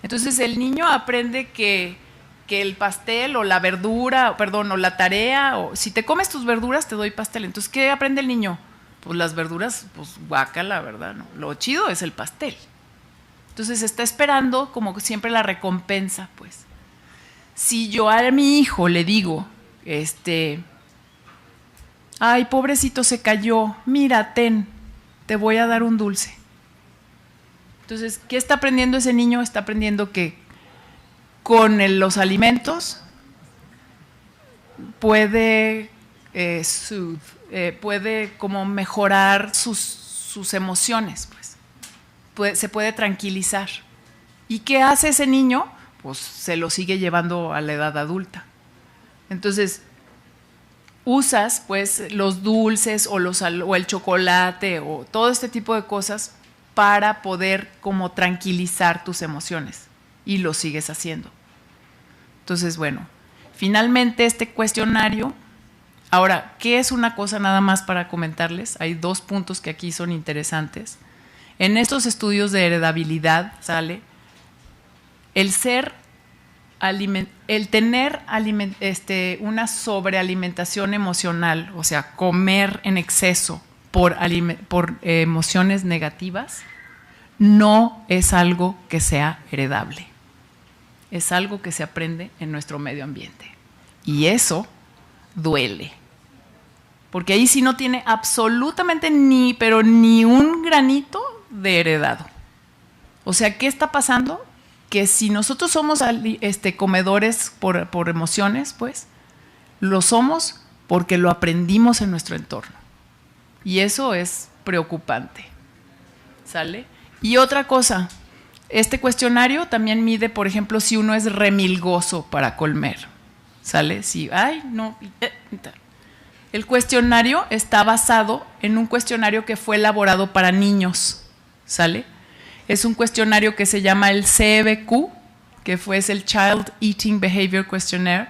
Entonces el niño aprende que el pastel o la verdura, o la tarea, o si te comes tus verduras, te doy pastel. Entonces, ¿qué aprende el niño? Pues las verduras, pues guácala, ¿verdad? No, lo chido es el pastel. Entonces está esperando como siempre la recompensa, pues. Si yo a mi hijo le digo, ay, pobrecito se cayó, mira, te voy a dar un dulce. Entonces, ¿qué está aprendiendo ese niño? Está aprendiendo que con los alimentos puede puede como mejorar sus emociones, pues. Se puede tranquilizar. ¿Y qué hace ese niño? Pues se lo sigue llevando a la edad adulta. Entonces, usas pues los dulces o el chocolate o todo este tipo de cosas para poder como tranquilizar tus emociones y lo sigues haciendo. Entonces, bueno, finalmente este cuestionario. Ahora, ¿qué es una cosa nada más para comentarles? Hay 2 puntos que aquí son interesantes. En estos estudios de heredabilidad sale el tener una sobrealimentación emocional, o sea, comer en exceso por emociones negativas, no es algo que sea heredable. Es algo que se aprende en nuestro medio ambiente. Y eso duele. Porque ahí sí no tiene absolutamente ni un granito de heredado. O sea, ¿qué está pasando? Que si nosotros somos comedores por emociones, pues, lo somos porque lo aprendimos en nuestro entorno. Y eso es preocupante. ¿Sale? Y otra cosa, Este cuestionario también mide, por ejemplo, si uno es remilgoso para comer, ¿sale? Si, ay, no. El cuestionario está basado en un cuestionario que fue elaborado para niños, ¿sale? Es un cuestionario que se llama el CBQ, que es el Child Eating Behavior Questionnaire,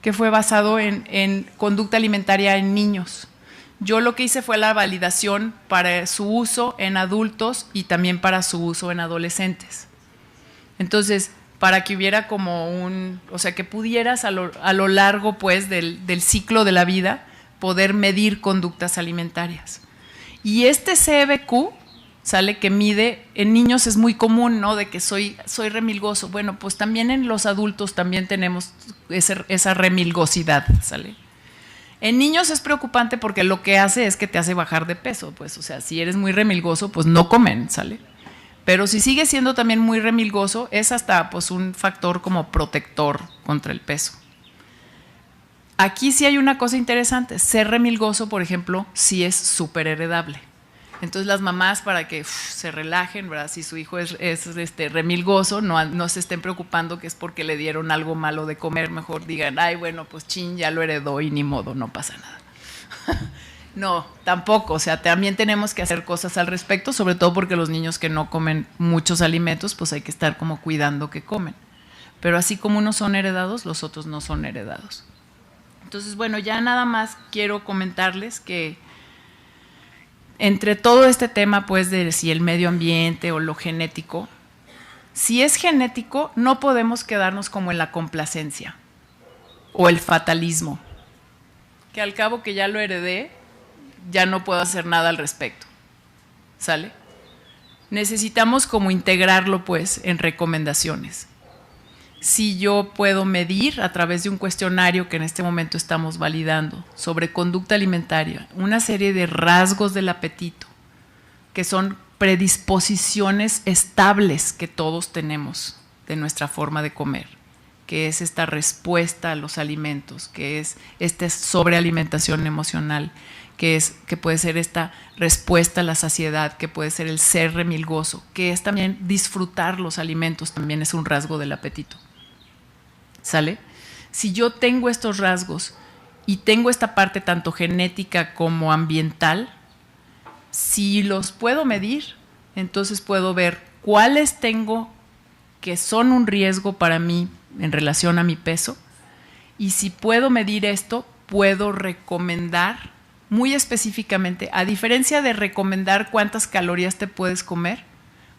que fue basado en conducta alimentaria en niños. Yo lo que hice fue la validación para su uso en adultos y también para su uso en adolescentes. Entonces, para que hubiera como o sea, que pudieras a lo largo pues del ciclo de la vida poder medir conductas alimentarias. Y este CBQ, sale que mide, en niños es muy común, ¿no? De que soy remilgoso. Bueno, pues también en los adultos también tenemos esa remilgosidad, ¿sale? En niños es preocupante porque lo que hace es que te hace bajar de peso, pues, o sea, si eres muy remilgoso, pues no comen, ¿sale? Pero si sigues siendo también muy remilgoso, es hasta pues un factor como protector contra el peso. Aquí sí hay una cosa interesante, ser remilgoso, por ejemplo, sí es súper heredable. Entonces las mamás, para que se relajen, ¿verdad? Si su hijo es remilgoso, no se estén preocupando que es porque le dieron algo malo de comer, mejor digan, ay, bueno, pues chin, ya lo heredó y ni modo, no pasa nada. No, tampoco, o sea, también tenemos que hacer cosas al respecto, sobre todo porque los niños que no comen muchos alimentos, pues hay que estar como cuidando que comen. Pero así como unos son heredados, los otros no son heredados. Entonces, bueno, ya nada más quiero comentarles que entre todo este tema, pues, de si el medio ambiente o lo genético, si es genético, no podemos quedarnos como en la complacencia o el fatalismo, que al cabo que ya lo heredé, ya no puedo hacer nada al respecto, ¿sale? Necesitamos como integrarlo, pues, en recomendaciones. Si yo puedo medir a través de un cuestionario que en este momento estamos validando sobre conducta alimentaria, una serie de rasgos del apetito, que son predisposiciones estables que todos tenemos de nuestra forma de comer, que es esta respuesta a los alimentos, que es esta sobrealimentación emocional, que puede ser esta respuesta a la saciedad, que puede ser el ser remilgoso, que es también disfrutar los alimentos, también es un rasgo del apetito. ¿Sale? Si yo tengo estos rasgos y tengo esta parte tanto genética como ambiental, si los puedo medir, entonces puedo ver cuáles tengo que son un riesgo para mí en relación a mi peso, y si puedo medir esto, puedo recomendar muy específicamente, a diferencia de recomendar cuántas calorías te puedes comer,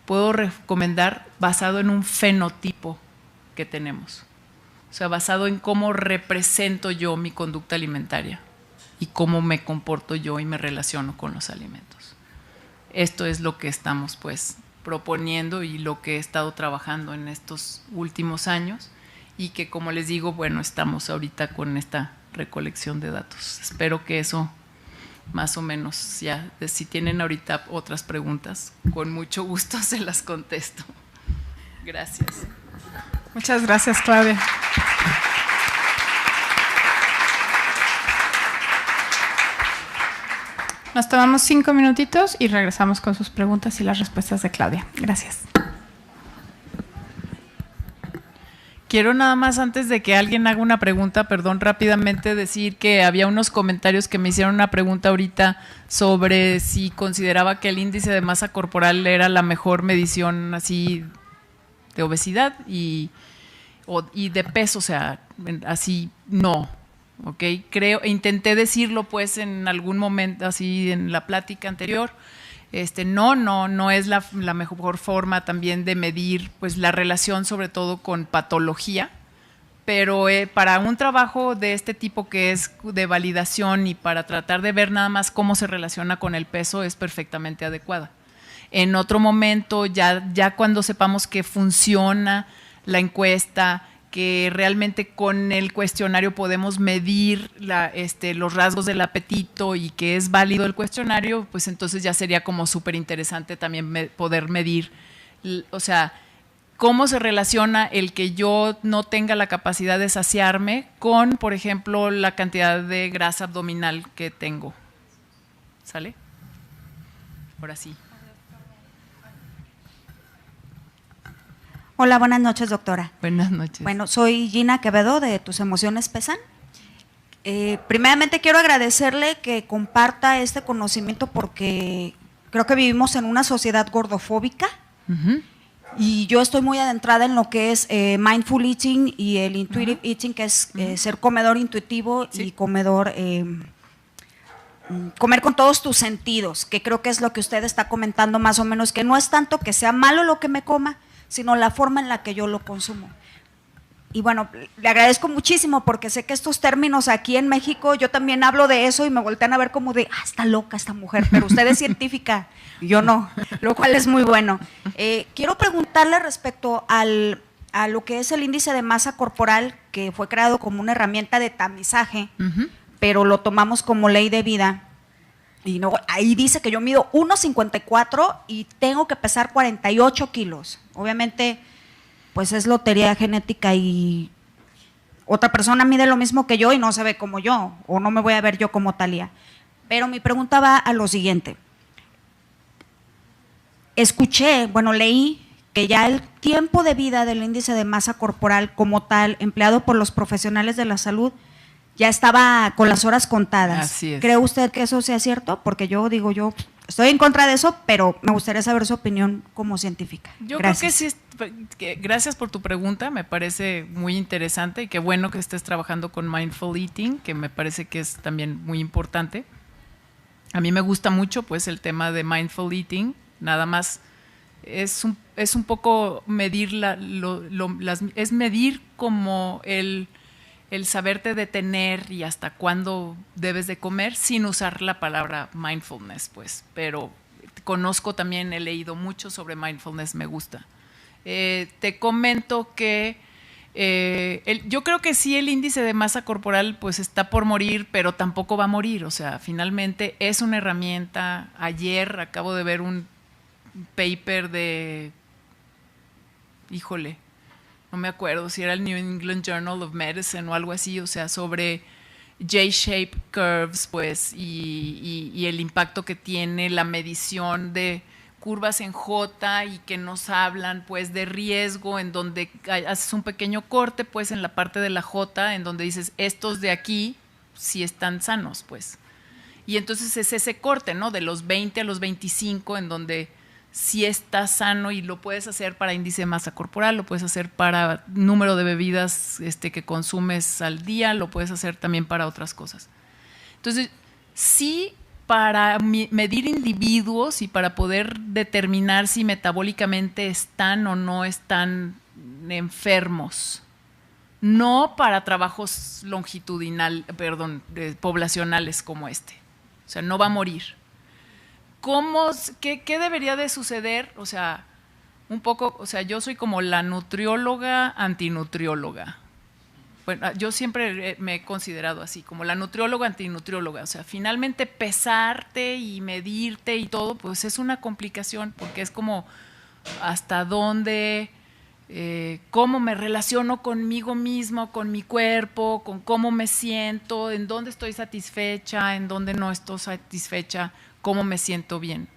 puedo recomendar basado en un fenotipo que tenemos. O sea, basado en cómo represento yo mi conducta alimentaria y cómo me comporto yo y me relaciono con los alimentos. Esto es lo que estamos pues proponiendo y lo que he estado trabajando en estos últimos años, y que, como les digo, bueno, estamos ahorita con esta recolección de datos. Espero que eso más o menos ya, si tienen ahorita otras preguntas, con mucho gusto se las contesto. Gracias. Muchas gracias, Claudia. Nos tomamos 5 minutitos y regresamos con sus preguntas y las respuestas de Claudia. Gracias. Quiero nada más, antes de que alguien haga una pregunta, perdón, rápidamente decir que había unos comentarios que me hicieron una pregunta ahorita sobre si consideraba que el índice de masa corporal era la mejor medición así de obesidad y de peso, o sea, así no, ¿ok? Intenté decirlo pues en algún momento así en la plática anterior. No es la mejor forma también de medir pues la relación, sobre todo con patología, pero para un trabajo de este tipo que es de validación y para tratar de ver nada más cómo se relaciona con el peso, es perfectamente adecuada. En otro momento, ya cuando sepamos que funciona la encuesta, que realmente con el cuestionario podemos medir los rasgos del apetito y que es válido el cuestionario, pues entonces ya sería como súper interesante también poder medir, o sea, cómo se relaciona el que yo no tenga la capacidad de saciarme con, por ejemplo, la cantidad de grasa abdominal que tengo. ¿Sale? Ahora sí. Hola, buenas noches, doctora. Buenas noches. Bueno, soy Gina Quevedo de Tus Emociones Pesan. Primeramente quiero agradecerle que comparta este conocimiento porque creo que vivimos en una sociedad gordofóbica. Y yo estoy muy adentrada en lo que es mindful eating y el intuitive eating, que es ser comedor intuitivo y comedor, comer con todos tus sentidos, que creo que es lo que usted está comentando más o menos, que no es tanto que sea malo lo que me coma, sino la forma en la que yo lo consumo. Y bueno, le agradezco muchísimo porque sé que estos términos aquí en México, yo también hablo de eso y me voltean a ver como de, está loca esta mujer, pero usted es científica y yo no, lo cual es muy bueno. Quiero preguntarle respecto a lo que es el índice de masa corporal, que fue creado como una herramienta de tamizaje, pero lo tomamos como ley de vida. Y no, ahí dice que yo mido 1,54 y tengo que pesar 48 kilos. Obviamente, pues es lotería genética y otra persona mide lo mismo que yo y no se ve como yo, o no me voy a ver yo como Thalía. Pero mi pregunta va a lo siguiente. Leí que ya el tiempo de vida del índice de masa corporal como tal, empleado por los profesionales de la salud, ya estaba con las horas contadas. Así es. ¿Cree usted que eso sea cierto? Porque yo estoy en contra de eso, pero me gustaría saber su opinión como científica. Gracias. Creo que sí. Gracias por tu pregunta, me parece muy interesante y qué bueno que estés trabajando con Mindful Eating, que me parece que es también muy importante. A mí me gusta mucho pues el tema de Mindful Eating, nada más es un poco medir es medir como el saberte detener y hasta cuándo debes de comer sin usar la palabra mindfulness, pues, pero conozco también, he leído mucho sobre mindfulness, me gusta. Te comento que yo creo que sí el índice de masa corporal pues está por morir, pero tampoco va a morir, o sea, finalmente es una herramienta. Ayer acabo de ver un paper de, no me acuerdo si era el New England Journal of Medicine o algo así, o sea, sobre J-shape curves, pues, y el impacto que tiene la medición de curvas en J y que nos hablan, pues, de riesgo, en donde haces un pequeño corte, pues, en la parte de la J, en donde dices, estos de aquí sí están sanos, pues. Y entonces es ese corte, ¿no? De los 20 a los 25, en donde si está sano y lo puedes hacer para índice de masa corporal, lo puedes hacer para número de bebidas que consumes al día, lo puedes hacer también para otras cosas. Entonces, sí, para medir individuos y para poder determinar si metabólicamente están o no están enfermos, no para trabajos poblacionales como este. O sea, no va a morir. ¿Qué debería de suceder? O sea, un poco, o sea, yo soy como la nutrióloga antinutrióloga. Bueno, yo siempre me he considerado así, como la nutrióloga antinutrióloga. O sea, finalmente pesarte y medirte y todo, pues es una complicación, porque es como hasta dónde, cómo me relaciono conmigo mismo, con mi cuerpo, con cómo me siento, en dónde estoy satisfecha, en dónde no estoy satisfecha, cómo me siento bien.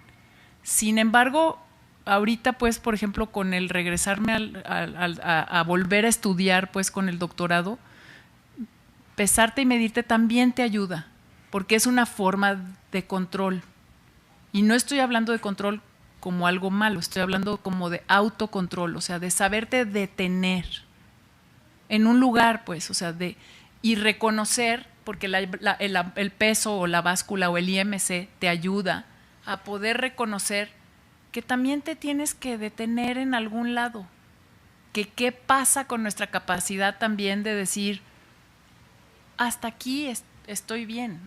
Sin embargo, ahorita, pues, por ejemplo, con el regresarme a volver a estudiar, pues, con el doctorado, pesarte y medirte también te ayuda, porque es una forma de control. Y no estoy hablando de control como algo malo, estoy hablando como de autocontrol, o sea, de saberte detener en un lugar, pues, o sea, y reconocer, porque el peso o la báscula o el IMC te ayuda a poder reconocer que también te tienes que detener en algún lado. Que qué pasa con nuestra capacidad también de decir, hasta aquí estoy bien.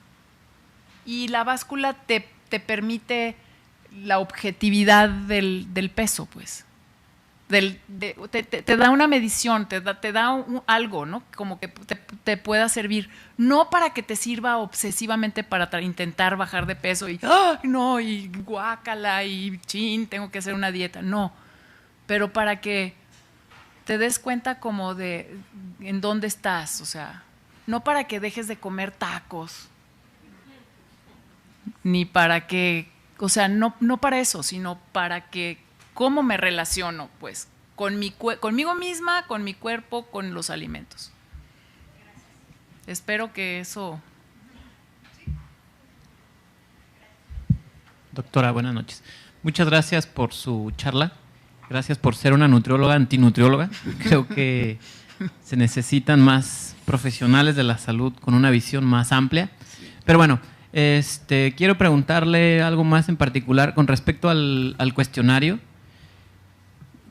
Y la báscula te permite la objetividad del peso, pues. Te da una medición, te da algo, ¿no? Como que te pueda servir, no para que te sirva obsesivamente para intentar bajar de peso y no, y guácala y chin, tengo que hacer una dieta, no, pero para que te des cuenta como de en dónde estás, o sea, no para que dejes de comer tacos, ni para que, o sea, no para eso, sino para que cómo me relaciono, pues, conmigo misma, con mi cuerpo, con los alimentos. Espero que eso... Doctora, buenas noches. Muchas gracias por su charla. Gracias por ser una nutrióloga antinutrióloga. Creo que se necesitan más profesionales de la salud con una visión más amplia. Pero bueno, quiero preguntarle algo más en particular con respecto al cuestionario.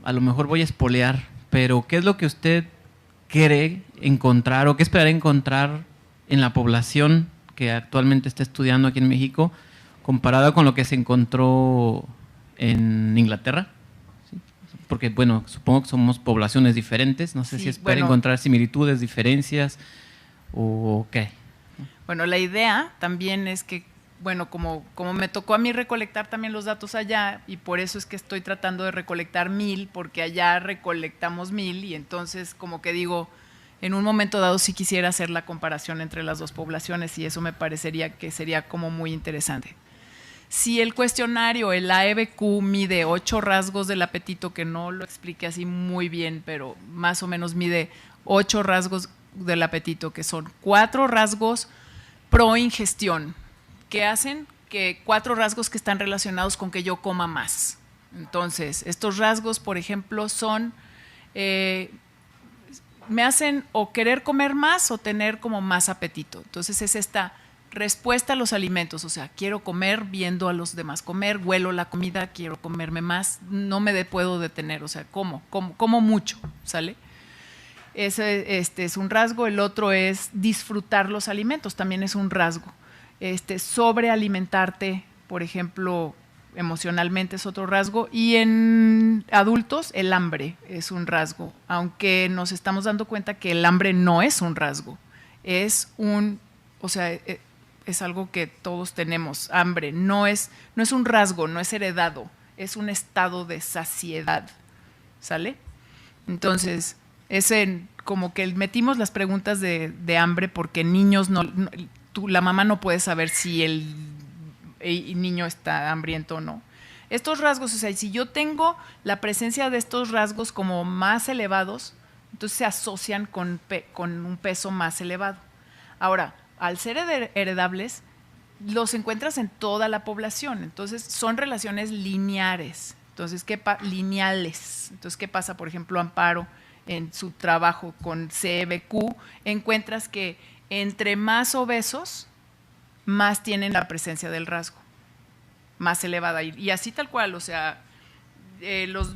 A lo mejor voy a espolear, pero ¿qué es lo que usted cree encontrar o qué esperaría encontrar en la población que actualmente está estudiando aquí en México comparado con lo que se encontró en Inglaterra? ¿Sí? Porque, bueno, supongo que somos poblaciones diferentes. No sé si espera encontrar similitudes, diferencias o qué. Bueno, la idea también es que, bueno, como me tocó a mí recolectar también los datos allá, y por eso es que estoy tratando de recolectar 1000, porque allá recolectamos 1000, y entonces como que digo, en un momento dado sí quisiera hacer la comparación entre las dos poblaciones, y eso me parecería que sería como muy interesante. Si el cuestionario, el AEBQ, mide 8 rasgos del apetito, que no lo expliqué así muy bien, pero más o menos mide 8 rasgos del apetito, que son 4 rasgos pro ingestión, que hacen que 4 rasgos que están relacionados con que yo coma más. Entonces, estos rasgos, por ejemplo, son, me hacen o querer comer más o tener como más apetito. Entonces, es esta respuesta a los alimentos, o sea, quiero comer viendo a los demás comer, huelo la comida, quiero comerme más, no me puedo detener, o sea, como mucho, ¿sale? Ese es un rasgo. El otro es disfrutar los alimentos, también es un rasgo. Sobrealimentarte, por ejemplo, emocionalmente es otro rasgo. Y en adultos, el hambre es un rasgo, aunque nos estamos dando cuenta que el hambre no es un rasgo, es algo que todos tenemos. Hambre no es un rasgo, no es heredado, es un estado de saciedad, ¿sale? Entonces, como que metimos las preguntas de hambre porque niños la mamá no puede saber si el niño está hambriento o no. Estos rasgos, o sea, si yo tengo la presencia de estos rasgos como más elevados, entonces se asocian con un peso más elevado. Ahora, al ser heredables, los encuentras en toda la población, entonces son relaciones lineares. Entonces, lineales. Entonces, ¿qué pasa? Por ejemplo, Amparo, en su trabajo con CEBQ, encuentras que entre más obesos, más tienen la presencia del rasgo, más elevada. Y así tal cual, o sea, los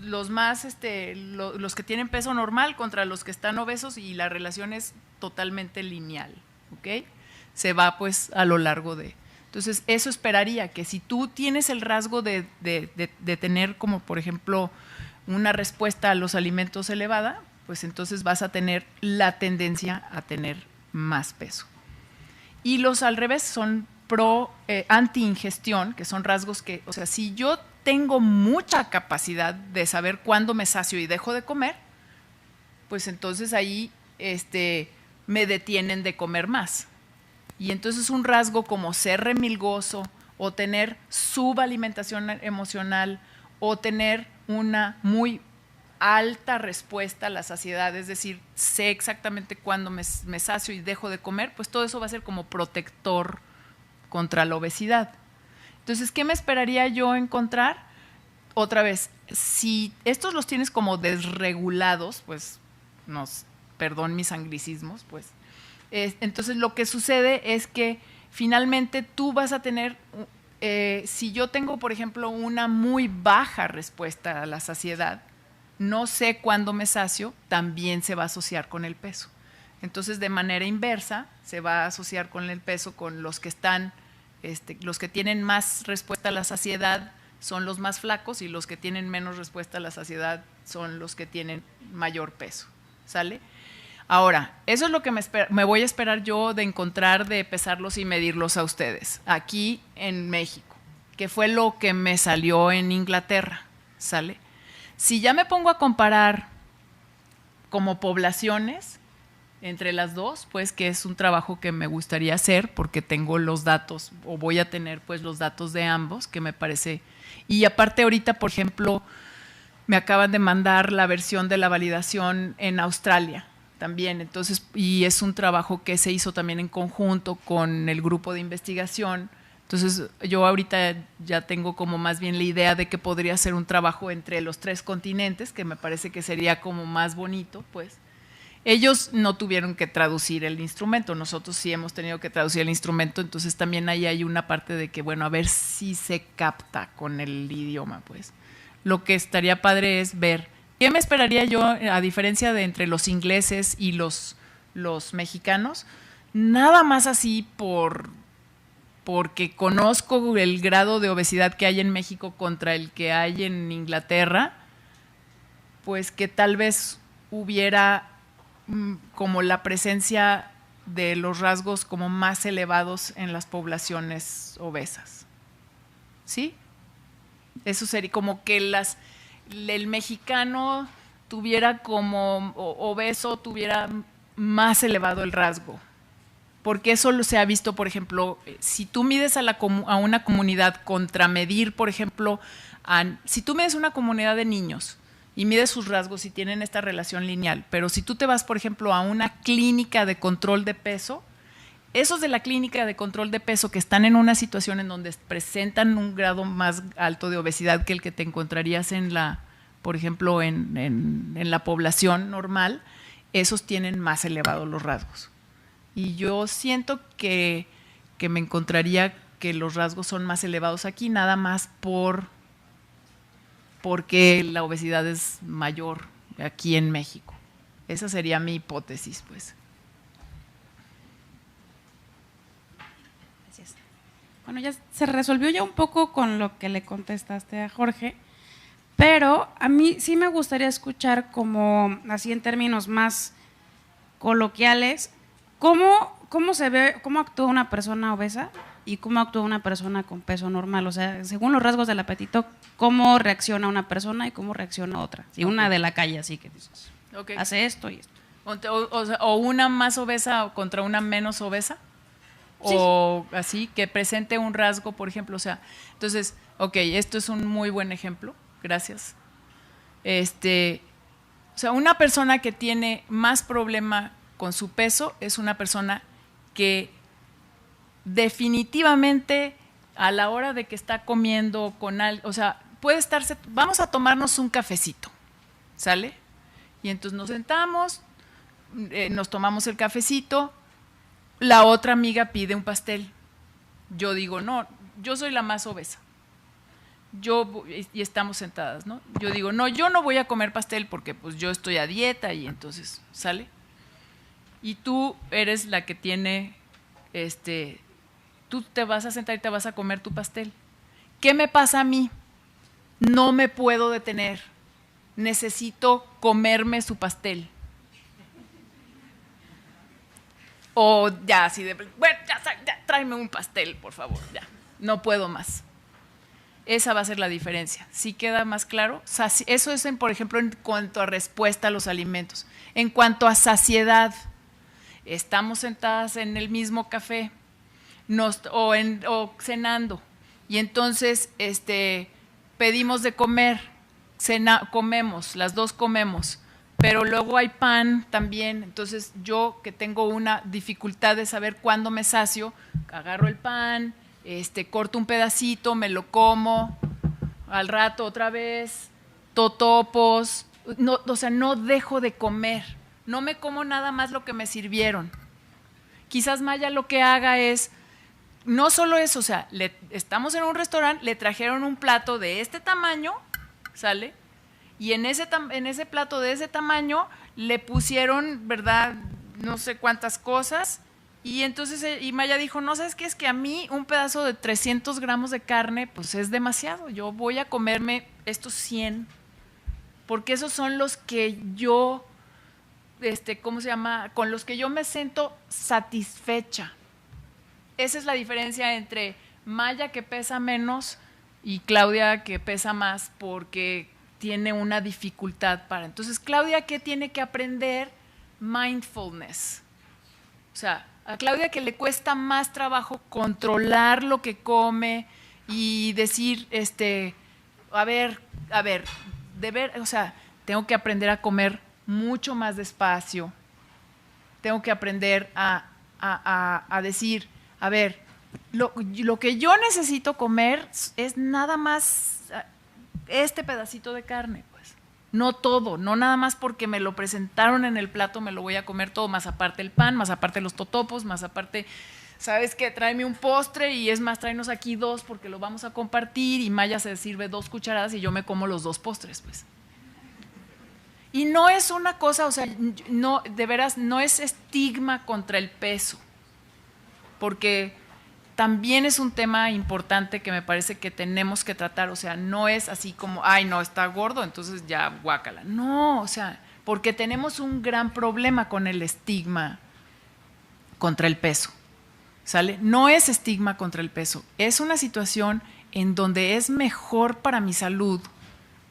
que tienen peso normal contra los que están obesos, y la relación es totalmente lineal, ¿ok? Se va pues a lo largo de... Entonces, eso esperaría que si tú tienes el rasgo de tener como, por ejemplo, una respuesta a los alimentos elevada, pues entonces vas a tener la tendencia a tener más peso. Y los al revés son anti-ingestión, que son rasgos que, o sea, si yo tengo mucha capacidad de saber cuándo me sacio y dejo de comer, pues entonces ahí me detienen de comer más. Y entonces un rasgo como ser remilgoso o tener subalimentación emocional o tener una muy alta respuesta a la saciedad, es decir, sé exactamente cuándo me sacio y dejo de comer, pues todo eso va a ser como protector contra la obesidad. Entonces, ¿qué me esperaría yo encontrar? Otra vez, si estos los tienes como desregulados, pues, perdón mis anglicismos, pues, entonces lo que sucede es que finalmente tú vas a tener, si yo tengo, por ejemplo, una muy baja respuesta a la saciedad, no sé cuándo me sacio, también se va a asociar con el peso. Entonces, de manera inversa, se va a asociar con el peso, con los que están, los que tienen más respuesta a la saciedad son los más flacos, y los que tienen menos respuesta a la saciedad son los que tienen mayor peso, ¿sale? Ahora, eso es lo que me voy a esperar yo de encontrar, de pesarlos y medirlos a ustedes, aquí en México, que fue lo que me salió en Inglaterra, ¿sale? Si ya me pongo a comparar como poblaciones entre las dos, pues que es un trabajo que me gustaría hacer porque tengo los datos, o voy a tener pues los datos de ambos, que me parece. Y aparte ahorita, por ejemplo, me acaban de mandar la versión de la validación en Australia también. Entonces, y es un trabajo que se hizo también en conjunto con el grupo de investigación. Entonces, yo ahorita ya tengo como más bien la idea de que podría ser un trabajo entre los 3 continentes, que me parece que sería como más bonito, pues. Ellos no tuvieron que traducir el instrumento, nosotros sí hemos tenido que traducir el instrumento, entonces también ahí hay una parte de que, bueno, a ver si se capta con el idioma, pues. Lo que estaría padre es ver, ¿qué me esperaría yo a diferencia de entre los ingleses y los mexicanos? Nada más así porque conozco el grado de obesidad que hay en México contra el que hay en Inglaterra, pues que tal vez hubiera como la presencia de los rasgos como más elevados en las poblaciones obesas. ¿Sí? Eso sería como que el mexicano tuviera como obeso, tuviera más elevado el rasgo. Porque eso se ha visto, por ejemplo, si tú mides a una comunidad contra medir, por ejemplo, si tú mides una comunidad de niños y mides sus rasgos y tienen esta relación lineal, pero si tú te vas, por ejemplo, a una clínica de control de peso, esos de la clínica de control de peso que están en una situación en donde presentan un grado más alto de obesidad que el que te encontrarías por ejemplo, en la población normal, esos tienen más elevados los rasgos. Y yo siento que me encontraría que los rasgos son más elevados aquí, nada más porque la obesidad es mayor aquí en México. Esa sería mi hipótesis, pues. Gracias. Bueno, ya se resolvió ya un poco con lo que le contestaste a Jorge, pero a mí sí me gustaría escuchar como, así en términos más coloquiales, ¿cómo se ve, cómo actúa una persona obesa y cómo actúa una persona con peso normal? O sea, según los rasgos del apetito, ¿cómo reacciona una persona y cómo reacciona otra? Si una de la calle, así que dices, hace esto y esto. O una más obesa contra una menos obesa, sí. O así, que presente un rasgo, por ejemplo. O sea, entonces, esto es un muy buen ejemplo, gracias. O sea, una persona que tiene más problema con su peso es una persona que definitivamente a la hora de que está comiendo con algo, o sea, puede estarse, vamos a tomarnos un cafecito, ¿sale? Y entonces nos sentamos, nos tomamos el cafecito, la otra amiga pide un pastel. Yo digo, no, yo soy la más obesa. Y estamos sentadas, ¿no? Yo digo, no, yo no voy a comer pastel porque pues yo estoy a dieta y entonces, ¿sale? Y tú eres la que tiene, tú te vas a sentar y te vas a comer tu pastel. ¿Qué me pasa a mí? No me puedo detener. Necesito comerme su pastel. O ya, así de, bueno, ya, tráeme un pastel, por favor, ya. No puedo más. Esa va a ser la diferencia. ¿Sí queda más claro? Eso es, por ejemplo, en cuanto a respuesta a los alimentos. En cuanto a saciedad, estamos sentadas en el mismo café o cenando y entonces pedimos de comer, comemos, las dos comemos, pero luego hay pan también. Entonces yo, que tengo una dificultad de saber cuándo me sacio, agarro el pan, corto un pedacito, me lo como, al rato otra vez, totopos, no, o sea, no dejo de comer, no me como nada más lo que me sirvieron. Quizás Maya lo que haga es, no solo eso, o sea, estamos en un restaurante, le trajeron un plato de este tamaño, ¿sale? Y en ese plato de ese tamaño le pusieron, ¿verdad?, no sé cuántas cosas. Y entonces Maya dijo, no, ¿sabes qué? Es que a mí un pedazo de 300 gramos de carne, pues es demasiado. Yo voy a comerme estos 100, porque esos son los que yo, ¿cómo se llama? Con los que yo me siento satisfecha. Esa es la diferencia entre Maya, que pesa menos, y Claudia, que pesa más, porque tiene una dificultad para. Entonces, Claudia, ¿qué tiene que aprender? Mindfulness. O sea, a Claudia, que le cuesta más trabajo controlar lo que come y decir, a ver, o sea, tengo que aprender a comer mucho más despacio. Tengo que aprender a decir, a ver, lo que yo necesito comer es nada más este pedacito de carne, pues. No todo, no nada más porque me lo presentaron en el plato me lo voy a comer todo, más aparte el pan, más aparte los totopos, más aparte, ¿sabes qué? Tráeme un postre y es más, tráenos aquí 2 porque lo vamos a compartir y Maya se sirve 2 cucharadas y yo me como los 2 postres, pues. Y no es una cosa, o sea, no, de veras, no es estigma contra el peso, porque también es un tema importante que me parece que tenemos que tratar, o sea, no es así como, ay, no, está gordo, entonces ya guácala. No, o sea, porque tenemos un gran problema con el estigma contra el peso, ¿sale? No es estigma contra el peso, es una situación en donde es mejor para mi salud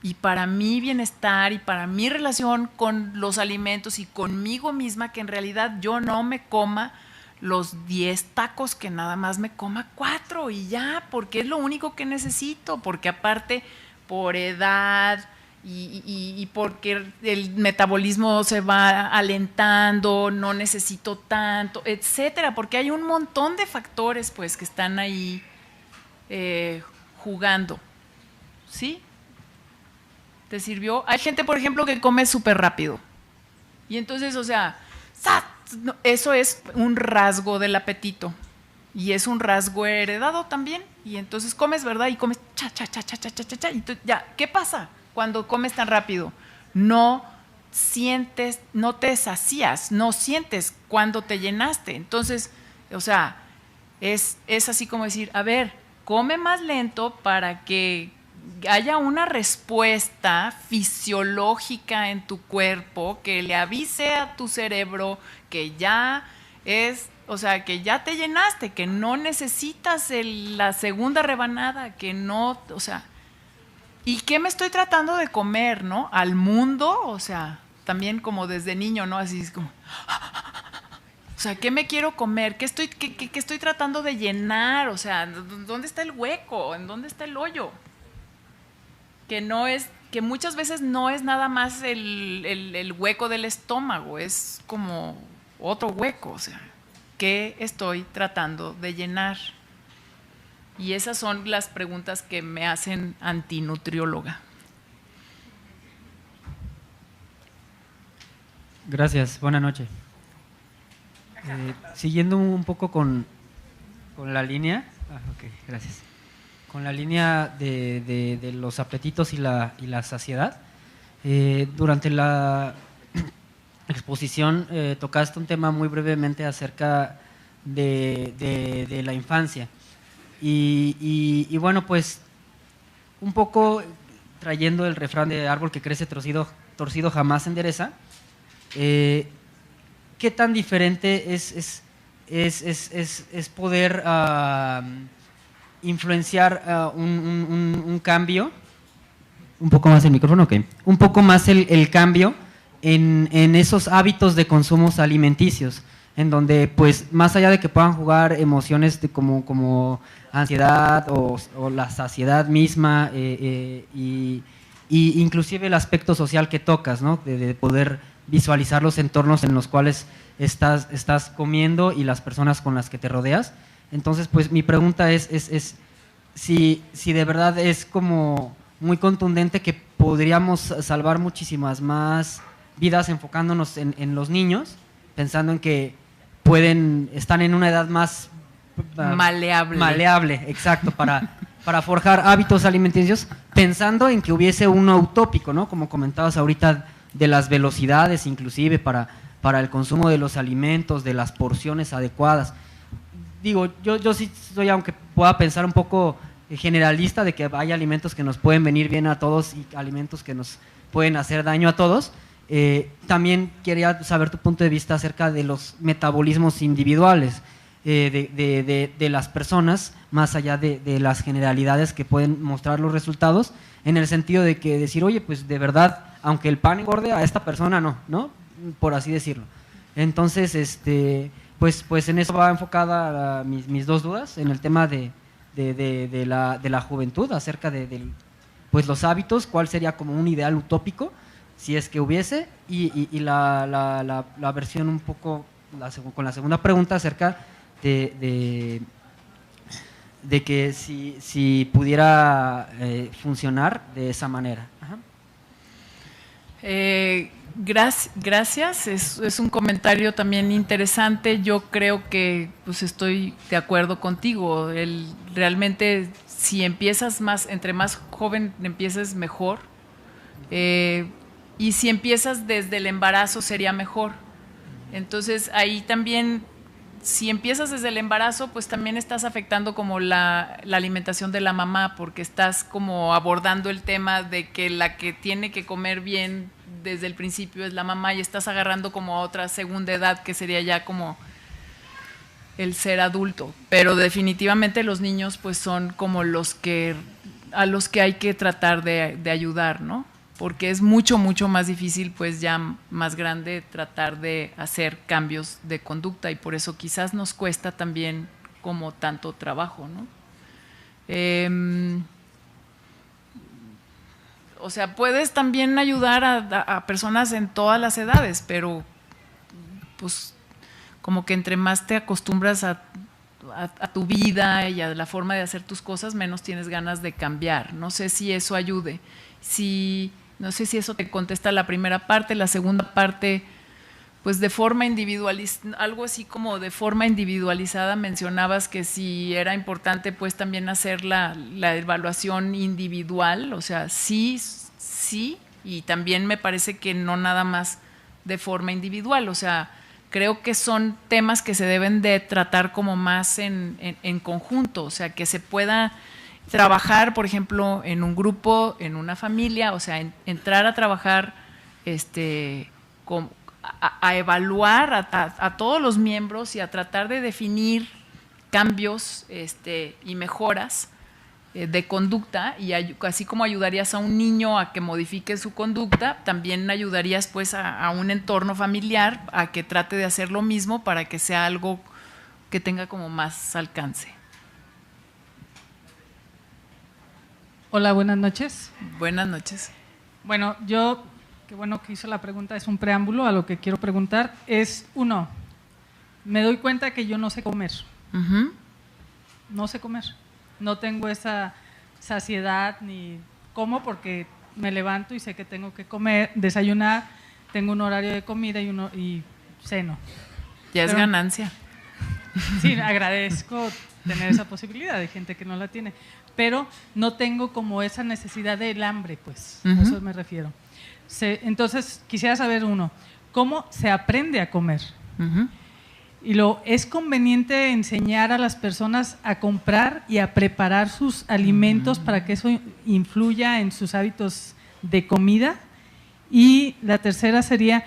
y para mi bienestar y para mi relación con los alimentos y conmigo misma, que en realidad yo no me coma los 10 tacos, que nada más me coma 4 y ya, porque es lo único que necesito, porque aparte por edad y porque el metabolismo se va alentando, no necesito tanto, etcétera, porque hay un montón de factores pues que están ahí jugando, ¿sí? ¿Te sirvió? Hay gente, por ejemplo, que come súper rápido. Y entonces, o sea, eso es un rasgo del apetito. Y es un rasgo heredado también. Y entonces comes, ¿verdad? Y comes cha, cha, cha, cha, cha, cha, cha, cha. Y ya, ¿qué pasa cuando comes tan rápido? No sientes, no te sacías, no sientes cuando te llenaste. Entonces, o sea, es así como decir, a ver, come más lento para que haya una respuesta fisiológica en tu cuerpo que le avise a tu cerebro que ya es, o sea, que ya te llenaste, que no necesitas la segunda rebanada, que no, o sea, ¿y qué me estoy tratando de comer, no? Al mundo, o sea, también como desde niño, ¿no? Así es como, o sea, ¿qué me quiero comer? ¿Qué estoy tratando de llenar? O sea, ¿dónde está el hueco? ¿En dónde está el hoyo? Que muchas veces no es nada más el hueco del estómago, es como otro hueco, o sea, ¿qué estoy tratando de llenar? Y esas son las preguntas que me hacen antinutrióloga. Gracias, buenas noches. Siguiendo un poco con la línea, gracias. Con la línea de los apetitos y la saciedad. Durante la exposición tocaste un tema muy brevemente acerca de la infancia. Y bueno, pues un poco trayendo el refrán de árbol que crece torcido jamás se endereza, ¿qué tan diferente es poder influenciar un cambio? Un poco más el micrófono, ok. Un poco más el cambio en esos hábitos de consumos alimenticios, en donde pues más allá de que puedan jugar emociones como ansiedad o la saciedad misma y inclusive el aspecto social que tocas, ¿no? De poder visualizar los entornos en los cuales estás comiendo y las personas con las que te rodeas. Entonces, pues mi pregunta es si de verdad es como muy contundente que podríamos salvar muchísimas más vidas enfocándonos en los niños, pensando en que están en una edad más maleable, exacto, para forjar hábitos alimenticios, pensando en que hubiese uno utópico, ¿no? Como comentabas ahorita, de las velocidades, inclusive para el consumo de los alimentos, de las porciones adecuadas. Digo, yo sí soy, aunque pueda pensar un poco generalista, de que hay alimentos que nos pueden venir bien a todos y alimentos que nos pueden hacer daño a todos. También quería saber tu punto de vista acerca de los metabolismos individuales de las personas, más allá de las generalidades que pueden mostrar los resultados, en el sentido de que decir, oye, pues de verdad, aunque el pan engorde, a esta persona no, por así decirlo. Entonces, pues en eso va enfocada mis dos dudas, en el tema de la juventud, acerca de pues los hábitos, cuál sería como un ideal utópico, si es que hubiese, y la versión un poco, con la segunda pregunta acerca de que si pudiera funcionar de esa manera. Ajá. Gracias, es un comentario también interesante. Yo creo que pues estoy de acuerdo contigo. Realmente si empiezas entre más joven empieces mejor, y si empiezas desde el embarazo sería mejor. Entonces ahí también, si empiezas desde el embarazo, pues también estás afectando como la alimentación de la mamá, porque estás como abordando el tema de que la que tiene que comer bien desde el principio es la mamá, y estás agarrando como otra segunda edad que sería ya como el ser adulto. Pero definitivamente los niños pues son como a los que hay que tratar de ayudar, ¿no? Porque es mucho más difícil pues ya más grande tratar de hacer cambios de conducta, y por eso quizás nos cuesta también como tanto trabajo, ¿no? O sea, puedes también ayudar a personas en todas las edades, pero pues como que entre más te acostumbras a tu vida y a la forma de hacer tus cosas, menos tienes ganas de cambiar. No sé si eso ayude. No sé si eso te contesta la primera parte. La segunda parte, pues de forma individualizada, algo así como de forma individualizada, mencionabas que si era importante pues también hacer la evaluación individual, o sea, sí, y también me parece que no nada más de forma individual, o sea, creo que son temas que se deben de tratar como más en conjunto, o sea, que se pueda trabajar, por ejemplo, en un grupo, en una familia, o sea, entrar a trabajar, a evaluar a todos los miembros y a tratar de definir cambios y mejoras de conducta, y así como ayudarías a un niño a que modifique su conducta, también ayudarías pues a un entorno familiar a que trate de hacer lo mismo para que sea algo que tenga como más alcance. Hola, buenas noches. Buenas noches. Bueno, qué bueno que hizo la pregunta, es un preámbulo a lo que quiero preguntar. Uno, me doy cuenta que yo no sé comer. Uh-huh. No sé comer. No tengo esa saciedad ni como, porque me levanto y sé que tengo que comer, desayunar, tengo un horario de comida y ceno. Ya es ganancia. Sí, agradezco tener esa posibilidad, de gente que no la tiene, pero no tengo como esa necesidad del hambre, pues, a eso me refiero. Entonces, quisiera saber ¿cómo se aprende a comer? Uh-huh. Y ¿es conveniente enseñar a las personas a comprar y a preparar sus alimentos para que eso influya en sus hábitos de comida? Y la tercera sería,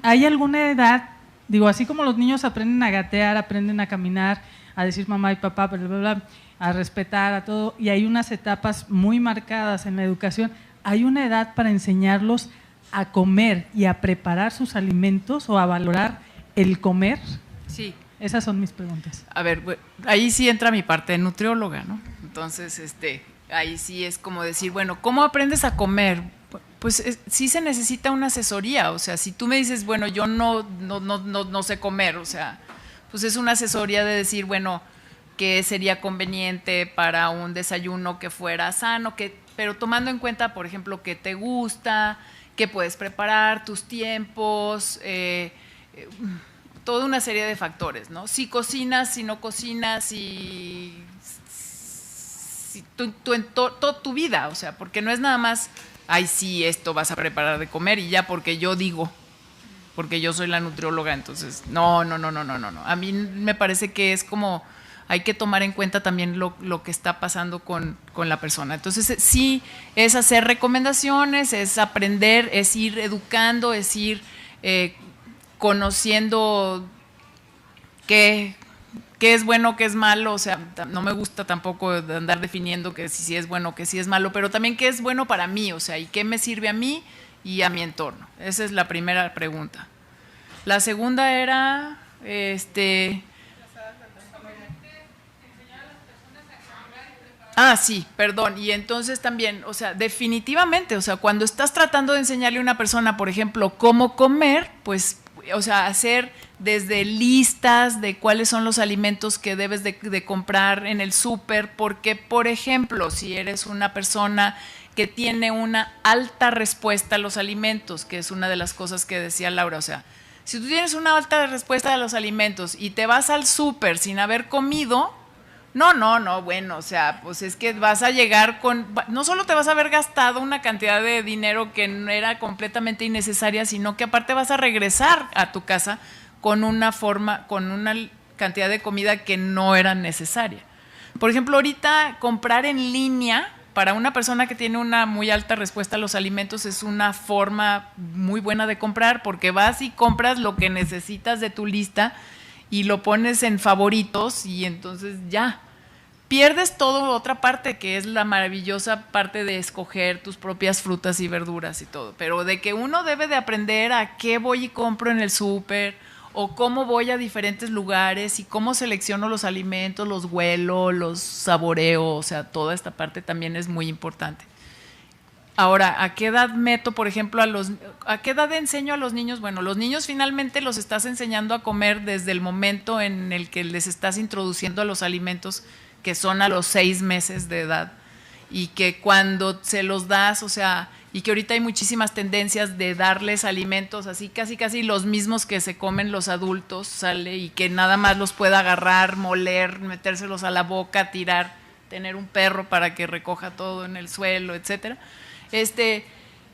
¿hay alguna edad, digo, así como los niños aprenden a gatear, aprenden a caminar, a decir mamá y papá, bla, bla, bla, a respetar a todo, y hay unas etapas muy marcadas en la educación, ¿hay una edad para enseñarlos a comer y a preparar sus alimentos o a valorar el comer? Sí. Esas son mis preguntas. A ver, ahí sí entra mi parte de nutrióloga, ¿no? Entonces, ahí sí es como decir, bueno, ¿cómo aprendes a comer? Pues sí se necesita una asesoría, o sea, si tú me dices, bueno, yo no sé comer, o sea, pues es una asesoría de decir, bueno, qué sería conveniente para un desayuno que fuera sano, pero tomando en cuenta, por ejemplo, qué te gusta, qué puedes preparar, tus tiempos, toda una serie de factores, ¿no? Si cocinas, si no cocinas, si toda tu vida, o sea, porque no es nada más, ay, sí, esto vas a preparar de comer y ya porque yo digo, porque yo soy la nutrióloga, entonces, no. A mí me parece que es como, hay que tomar en cuenta también lo que está pasando con la persona. Entonces, sí, es hacer recomendaciones, es aprender, es ir educando, es ir conociendo qué es bueno, qué es malo, o sea, no me gusta tampoco andar definiendo que si es bueno, que si es malo, pero también qué es bueno para mí, o sea, y qué me sirve a mí y a mi entorno. Esa es la primera pregunta. La segunda era, Ah, sí, perdón. Y entonces también, o sea, definitivamente, o sea, cuando estás tratando de enseñarle a una persona, por ejemplo, cómo comer, pues, o sea, hacer desde listas de cuáles son los alimentos que debes de comprar en el súper, porque, por ejemplo, si eres una persona que tiene una alta respuesta a los alimentos, que es una de las cosas que decía Laura, o sea, si tú tienes una alta respuesta a los alimentos y te vas al súper sin haber comido, no, bueno, o sea, pues es que vas a llegar con, no solo te vas a haber gastado una cantidad de dinero que no era completamente innecesaria, sino que aparte vas a regresar a tu casa con una cantidad de comida que no era necesaria. Por ejemplo, ahorita comprar en línea para una persona que tiene una muy alta respuesta a los alimentos es una forma muy buena de comprar, porque vas y compras lo que necesitas de tu lista y lo pones en favoritos y entonces ya. Pierdes toda otra parte, que es la maravillosa parte de escoger tus propias frutas y verduras y todo. Pero de que uno debe de aprender a qué voy y compro en el súper, o cómo voy a diferentes lugares y cómo selecciono los alimentos, los huelo, los saboreo, o sea, toda esta parte también es muy importante. Ahora, ¿a qué edad meto, por ejemplo, a qué edad enseño a los niños? Bueno, los niños finalmente los estás enseñando a comer desde el momento en el que les estás introduciendo a los alimentos, que son a los 6 meses de edad, y que cuando se los das, o sea, y que ahorita hay muchísimas tendencias de darles alimentos así casi los mismos que se comen los adultos, sale, y que nada más los pueda agarrar, moler, metérselos a la boca, tirar, tener un perro para que recoja todo en el suelo, etcétera.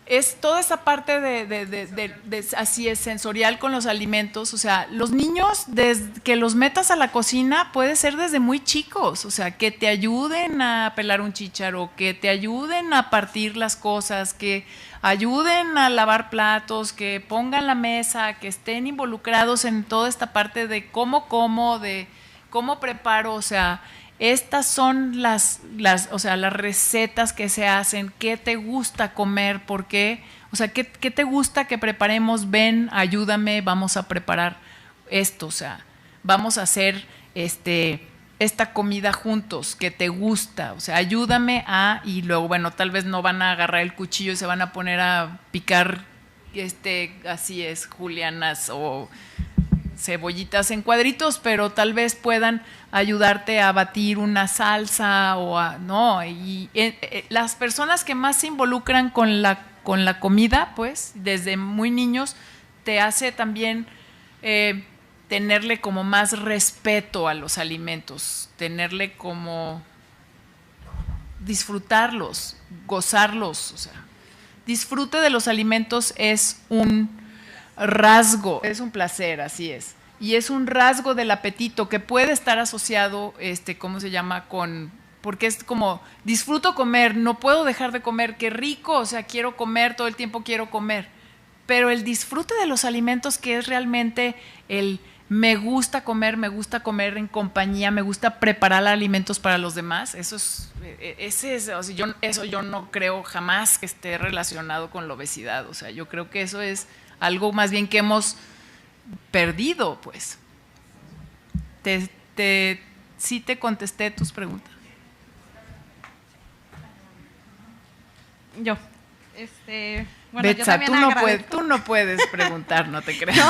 Es toda esa parte de así es sensorial con los alimentos. O sea, los niños, desde que los metas a la cocina, puede ser desde muy chicos, o sea, que te ayuden a pelar un chícharo, que te ayuden a partir las cosas, que ayuden a lavar platos, que pongan la mesa, que estén involucrados en toda esta parte de cómo como, de cómo preparo, o sea, estas son las recetas que se hacen, qué te gusta comer, por qué, o sea, qué te gusta que preparemos, ven, ayúdame, vamos a preparar esto, o sea, vamos a hacer esta comida juntos, que te gusta, o sea, ayúdame y luego, bueno, tal vez no van a agarrar el cuchillo y se van a poner a picar, así es, julianas o cebollitas en cuadritos, pero tal vez puedan ayudarte a batir una salsa las personas que más se involucran con la comida, pues desde muy niños, te hace también tenerle como más respeto a los alimentos, tenerle como disfrutarlos, gozarlos, o sea, disfrute de los alimentos es un rasgo, es un placer, así es. Y es un rasgo del apetito que puede estar asociado, ¿cómo se llama? Porque es como, disfruto comer, no puedo dejar de comer, qué rico, o sea, quiero comer, todo el tiempo quiero comer. Pero el disfrute de los alimentos, que es realmente me gusta comer en compañía, me gusta preparar alimentos para los demás, eso yo no creo jamás que esté relacionado con la obesidad, o sea, yo creo que eso es algo más bien que hemos perdido, pues. ¿Sí te contesté tus preguntas? Yo. Bueno, Betsa, yo también tú no puedes preguntar, no te creo.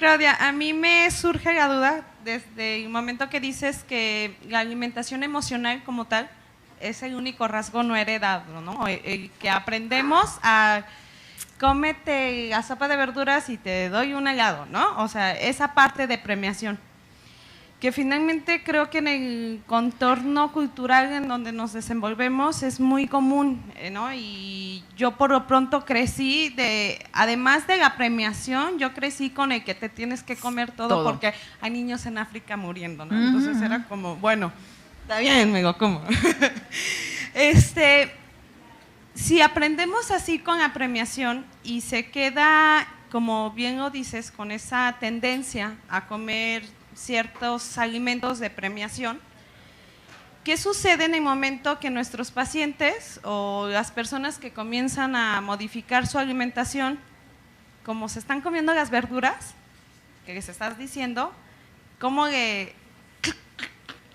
Claudia, a mí me surge la duda desde el momento que dices que la alimentación emocional como tal es el único rasgo no heredado, ¿no? El que aprendemos a cómete la sopa de verduras y te doy un helado, ¿no? O sea, esa parte de premiación, que finalmente creo que en el contorno cultural en donde nos desenvolvemos es muy común, ¿no? Y yo por lo pronto crecí, además de la premiación, yo crecí con el que te tienes que comer todo. Porque hay niños en África muriendo, ¿no? Entonces era como, bueno, está bien, me lo como. Si aprendemos así con la premiación y se queda, como bien lo dices, con esa tendencia a comer ciertos alimentos de premiación, ¿qué sucede en el momento que nuestros pacientes o las personas que comienzan a modificar su alimentación, como se están comiendo las verduras, que les estás diciendo, cómo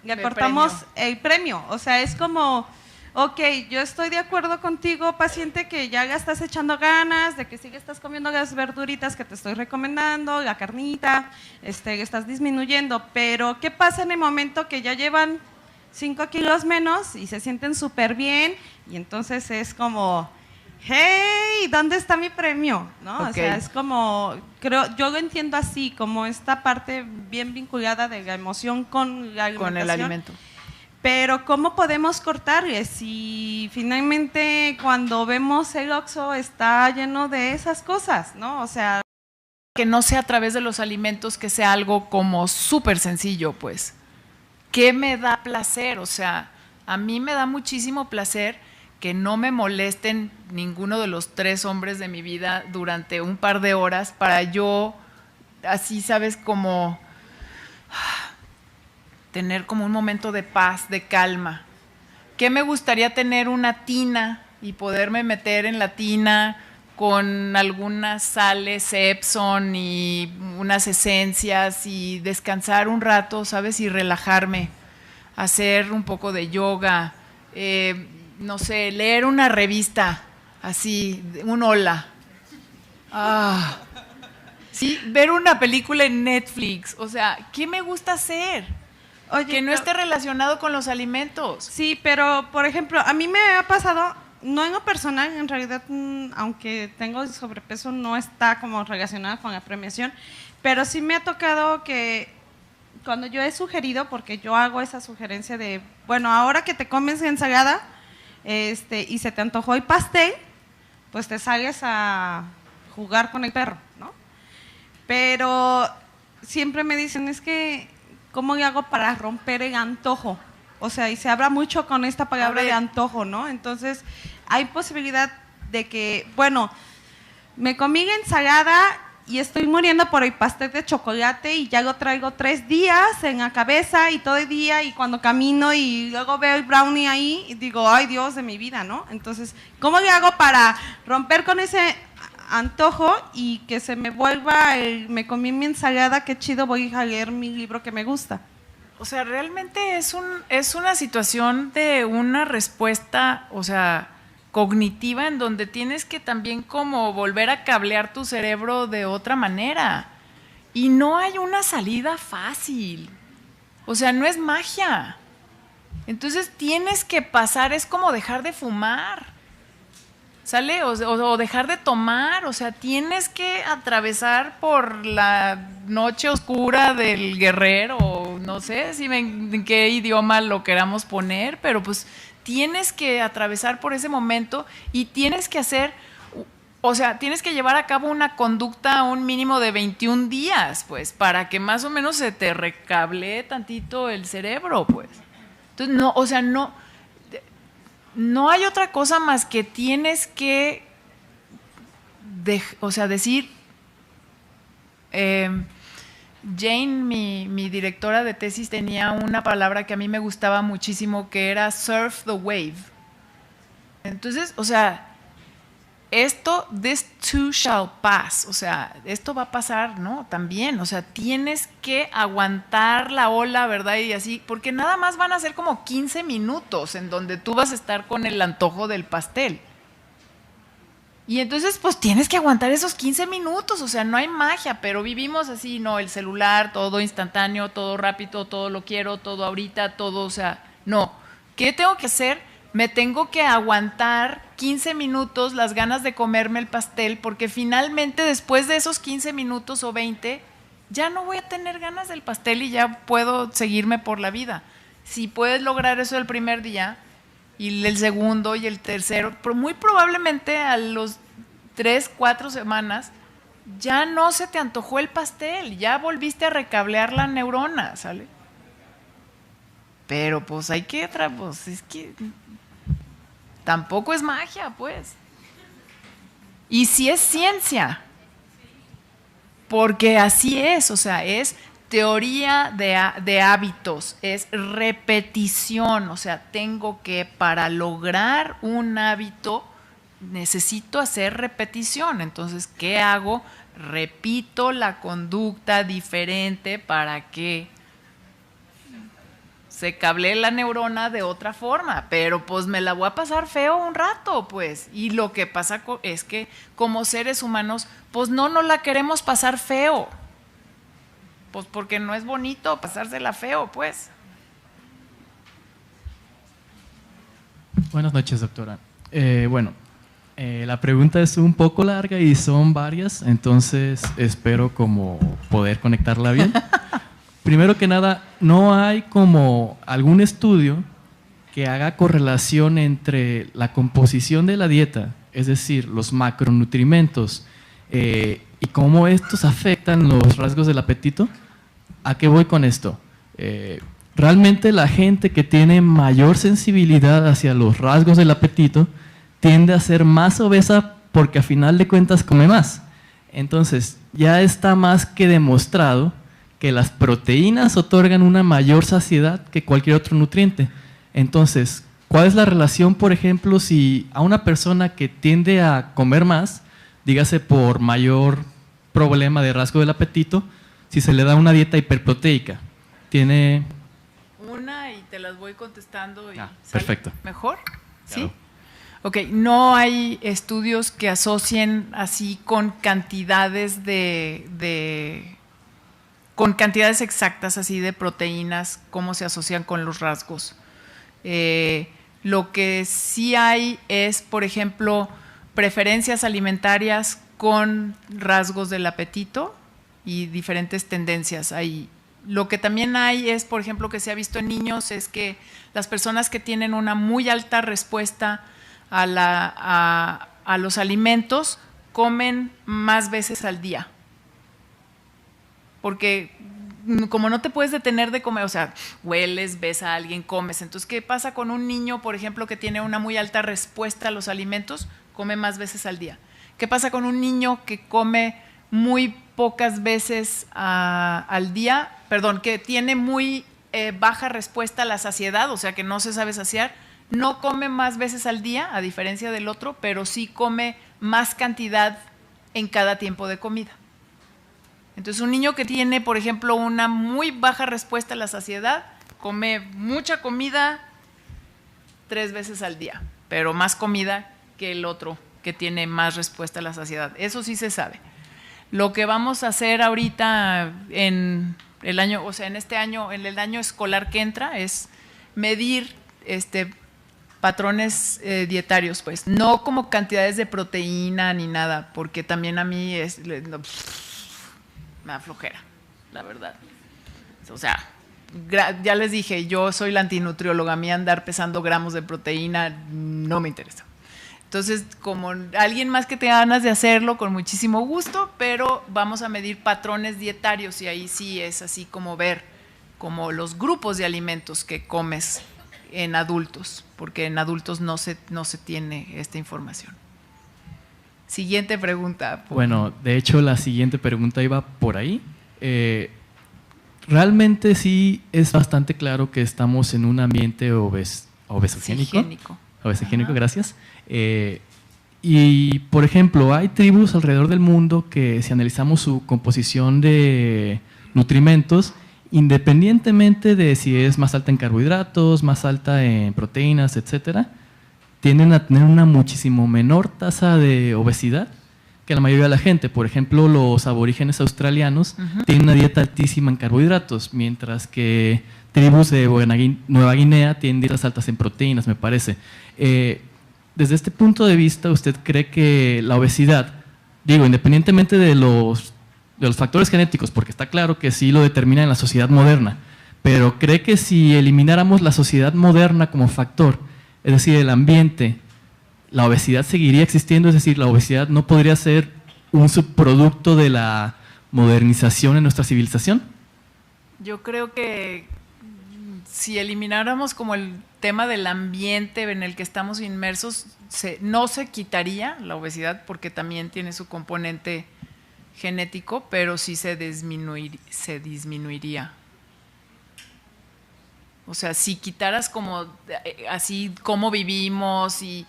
y acortamos el premio. O sea, es como, ok, yo estoy de acuerdo contigo, paciente, que ya estás echando ganas, de que sí que estás comiendo las verduritas que te estoy recomendando, la carnita, estás disminuyendo, pero ¿qué pasa en el momento que ya llevan 5 kilos menos y se sienten súper bien? Y entonces es como, hey, ¿dónde está mi premio? ¿No? Okay. O sea, es como, yo lo entiendo así, como esta parte bien vinculada de la emoción con la alimentación. Con el alimento. Pero ¿cómo podemos cortarle si finalmente cuando vemos el Oxxo está lleno de esas cosas, ¿no? O sea, que no sea a través de los alimentos, que sea algo como súper sencillo, pues. ¿Qué me da placer? O sea, a mí me da muchísimo placer que no me molesten ninguno de los 3 hombres de mi vida durante un par de horas para yo, así, ¿sabes? Como tener como un momento de paz, de calma. ¿Qué me gustaría tener una tina y poderme meter en la tina con algunas sales Epsom y unas esencias y descansar un rato, ¿sabes? Y relajarme, hacer un poco de yoga, no sé, leer una revista, así, un hola. Sí, ver una película en Netflix, o sea, ¿qué me gusta hacer? oye, Que no esté relacionado con los alimentos. Sí, pero por ejemplo, a mí me ha pasado, no en lo personal, en realidad, aunque tengo sobrepeso, no está como relacionado con la premiación, pero sí me ha tocado que cuando yo he sugerido, porque yo hago esa sugerencia de, bueno, ahora que te comes ensalada y se te antojó el pastel, pues te sales a jugar con el perro, ¿no? Pero siempre me dicen, es que, ¿cómo le hago para romper el antojo? O sea, y se habla mucho con esta palabra de antojo, ¿no? Entonces, hay posibilidad de que, bueno, me comí la ensalada y estoy muriendo por el pastel de chocolate y ya lo traigo 3 días en la cabeza y todo el día, y cuando camino y luego veo el brownie ahí y digo, ay Dios de mi vida, ¿no? Entonces, ¿cómo le hago para romper con ese antojo y que se me vuelva me comí mi ensalada, qué chido, voy a leer mi libro que me gusta? O sea, realmente es una situación de una respuesta, o sea, cognitiva, en donde tienes que también como volver a cablear tu cerebro de otra manera. Y no hay una salida fácil. O sea, no es magia. Entonces tienes que pasar, es como dejar de fumar, ¿sale? O dejar de tomar, o sea, tienes que atravesar por la noche oscura del guerrero, no sé si en qué idioma lo queramos poner, pero pues tienes que atravesar por ese momento y tienes que hacer, o sea, tienes que llevar a cabo una conducta un mínimo de 21 días, pues, para que más o menos se te recablee tantito el cerebro, pues. Entonces, no, o sea, no hay otra cosa más que tienes que, o sea, decir, Jane, mi directora de tesis, tenía una palabra que a mí me gustaba muchísimo, que era surf the wave. Entonces, o sea, this too shall pass, o sea, esto va a pasar, ¿no? También, o sea, tienes que aguantar la ola, ¿verdad? Y así, porque nada más van a ser como 15 minutos en donde tú vas a estar con el antojo del pastel. Y entonces, pues tienes que aguantar esos 15 minutos, o sea, no hay magia, pero vivimos así, ¿no? El celular, todo instantáneo, todo rápido, todo lo quiero, todo ahorita, todo, o sea, no. ¿Qué tengo que hacer? Me tengo que aguantar 15 minutos las ganas de comerme el pastel, porque finalmente después de esos 15 minutos o 20, ya no voy a tener ganas del pastel y ya puedo seguirme por la vida. Si puedes lograr eso el primer día, y el segundo y el tercero, pero muy probablemente a los 3, 4 semanas ya no se te antojó el pastel, ya volviste a recablear la neurona, ¿sale? Pero pues hay que, pues es que tampoco es magia, pues. Y sí es ciencia, porque así es, o sea, es teoría de hábitos, es repetición, o sea, tengo que, para lograr un hábito, necesito hacer repetición. Entonces, ¿qué hago? Repito la conducta diferente para que se cablee la neurona de otra forma, pero pues me la voy a pasar feo un rato, pues. Y lo que pasa es que como seres humanos, pues no nos la queremos pasar feo. Pues porque no es bonito pasársela feo, pues. Buenas noches, doctora. La pregunta es un poco larga y son varias, entonces espero como poder conectarla bien. Primero que nada, no hay como algún estudio que haga correlación entre la composición de la dieta, es decir, los macronutrimentos, y cómo estos afectan los rasgos del apetito. ¿A qué voy con esto? Realmente la gente que tiene mayor sensibilidad hacia los rasgos del apetito tiende a ser más obesa porque a final de cuentas come más. Entonces, ya está más que demostrado que las proteínas otorgan una mayor saciedad que cualquier otro nutriente. Entonces, ¿cuál es la relación, por ejemplo, si a una persona que tiende a comer más, dígase por mayor problema de rasgo del apetito, si se le da una dieta hiperproteica, tiene... Una y te las voy contestando y perfecto. ¿Mejor? ¿Sí? Claro. Ok, no hay estudios que asocien así con cantidades con cantidades exactas así de proteínas, cómo se asocian con los rasgos. Lo que sí hay es, por ejemplo, preferencias alimentarias con rasgos del apetito y diferentes tendencias ahí. Lo que también hay es, por ejemplo, que se ha visto en niños, es que las personas que tienen una muy alta respuesta a los alimentos comen más veces al día. Porque como no te puedes detener de comer, o sea, hueles, ves a alguien, comes. Entonces, ¿qué pasa con un niño, por ejemplo, que tiene una muy alta respuesta a los alimentos? Come más veces al día. ¿Qué pasa con un niño que come muy pocas veces al día? Perdón, que tiene muy baja respuesta a la saciedad, o sea, que no se sabe saciar. No come más veces al día, a diferencia del otro, pero sí come más cantidad en cada tiempo de comida. Entonces, un niño que tiene, por ejemplo, una muy baja respuesta a la saciedad, come mucha comida 3 veces al día, pero más comida que el otro, que tiene más respuesta a la saciedad. Eso sí se sabe. Lo que vamos a hacer ahorita en el año, o sea, en este año, en el año escolar que entra, es medir patrones dietarios, pues, no como cantidades de proteína ni nada, porque también a mí me da flojera, la verdad. O sea, ya les dije, yo soy la antinutrióloga, a mí andar pesando gramos de proteína no me interesa. Entonces, como alguien más que tenga ganas de hacerlo, con muchísimo gusto, pero vamos a medir patrones dietarios y ahí sí es así como ver como los grupos de alimentos que comes en adultos, porque en adultos no se tiene esta información. Siguiente pregunta. Bueno, de hecho la siguiente pregunta iba por ahí. Realmente sí es bastante claro que estamos en un ambiente obesogénico. Obesogénico, gracias. Y, por ejemplo, hay tribus alrededor del mundo que, si analizamos su composición de nutrimentos, independientemente de si es más alta en carbohidratos, más alta en proteínas, etcétera, tienden a tener una muchísimo menor tasa de obesidad que la mayoría de la gente. Por ejemplo, los aborígenes australianos tienen una dieta altísima en carbohidratos, mientras que tribus de Nueva Guinea tienen dietas altas en proteínas, me parece. Desde este punto de vista, ¿usted cree que la obesidad, independientemente de los factores genéticos, porque está claro que sí lo determina en la sociedad moderna, pero cree que si elimináramos la sociedad moderna como factor, es decir, el ambiente, la obesidad seguiría existiendo? Es decir, la obesidad no podría ser un subproducto de la modernización en nuestra civilización. Yo creo que si elimináramos como el tema del ambiente en el que estamos inmersos, no se quitaría la obesidad, porque también tiene su componente genético, pero sí se disminuiría. O sea, si quitaras como así cómo vivimos y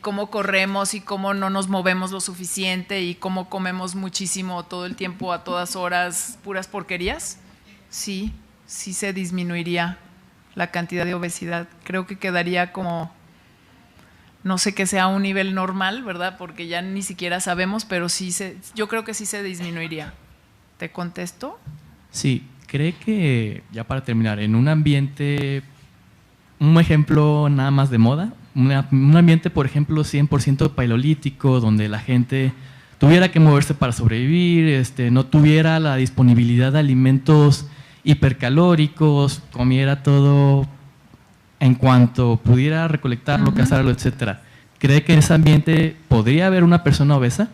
cómo corremos y cómo no nos movemos lo suficiente y cómo comemos muchísimo todo el tiempo, a todas horas, puras porquerías, sí se disminuiría la cantidad de obesidad. Creo que quedaría como, no sé, que sea un nivel normal, ¿verdad? Porque ya ni siquiera sabemos, pero yo creo que sí se disminuiría. ¿Te contesto? Sí, cree que, ya para terminar, en un ambiente, un ejemplo nada más de moda, un ambiente, por ejemplo, 100% paleolítico, donde la gente tuviera que moverse para sobrevivir, no tuviera la disponibilidad de alimentos hipercalóricos, comiera todo en cuanto pudiera recolectarlo, cazarlo, etcétera. ¿Cree que en ese ambiente podría haber una persona obesa?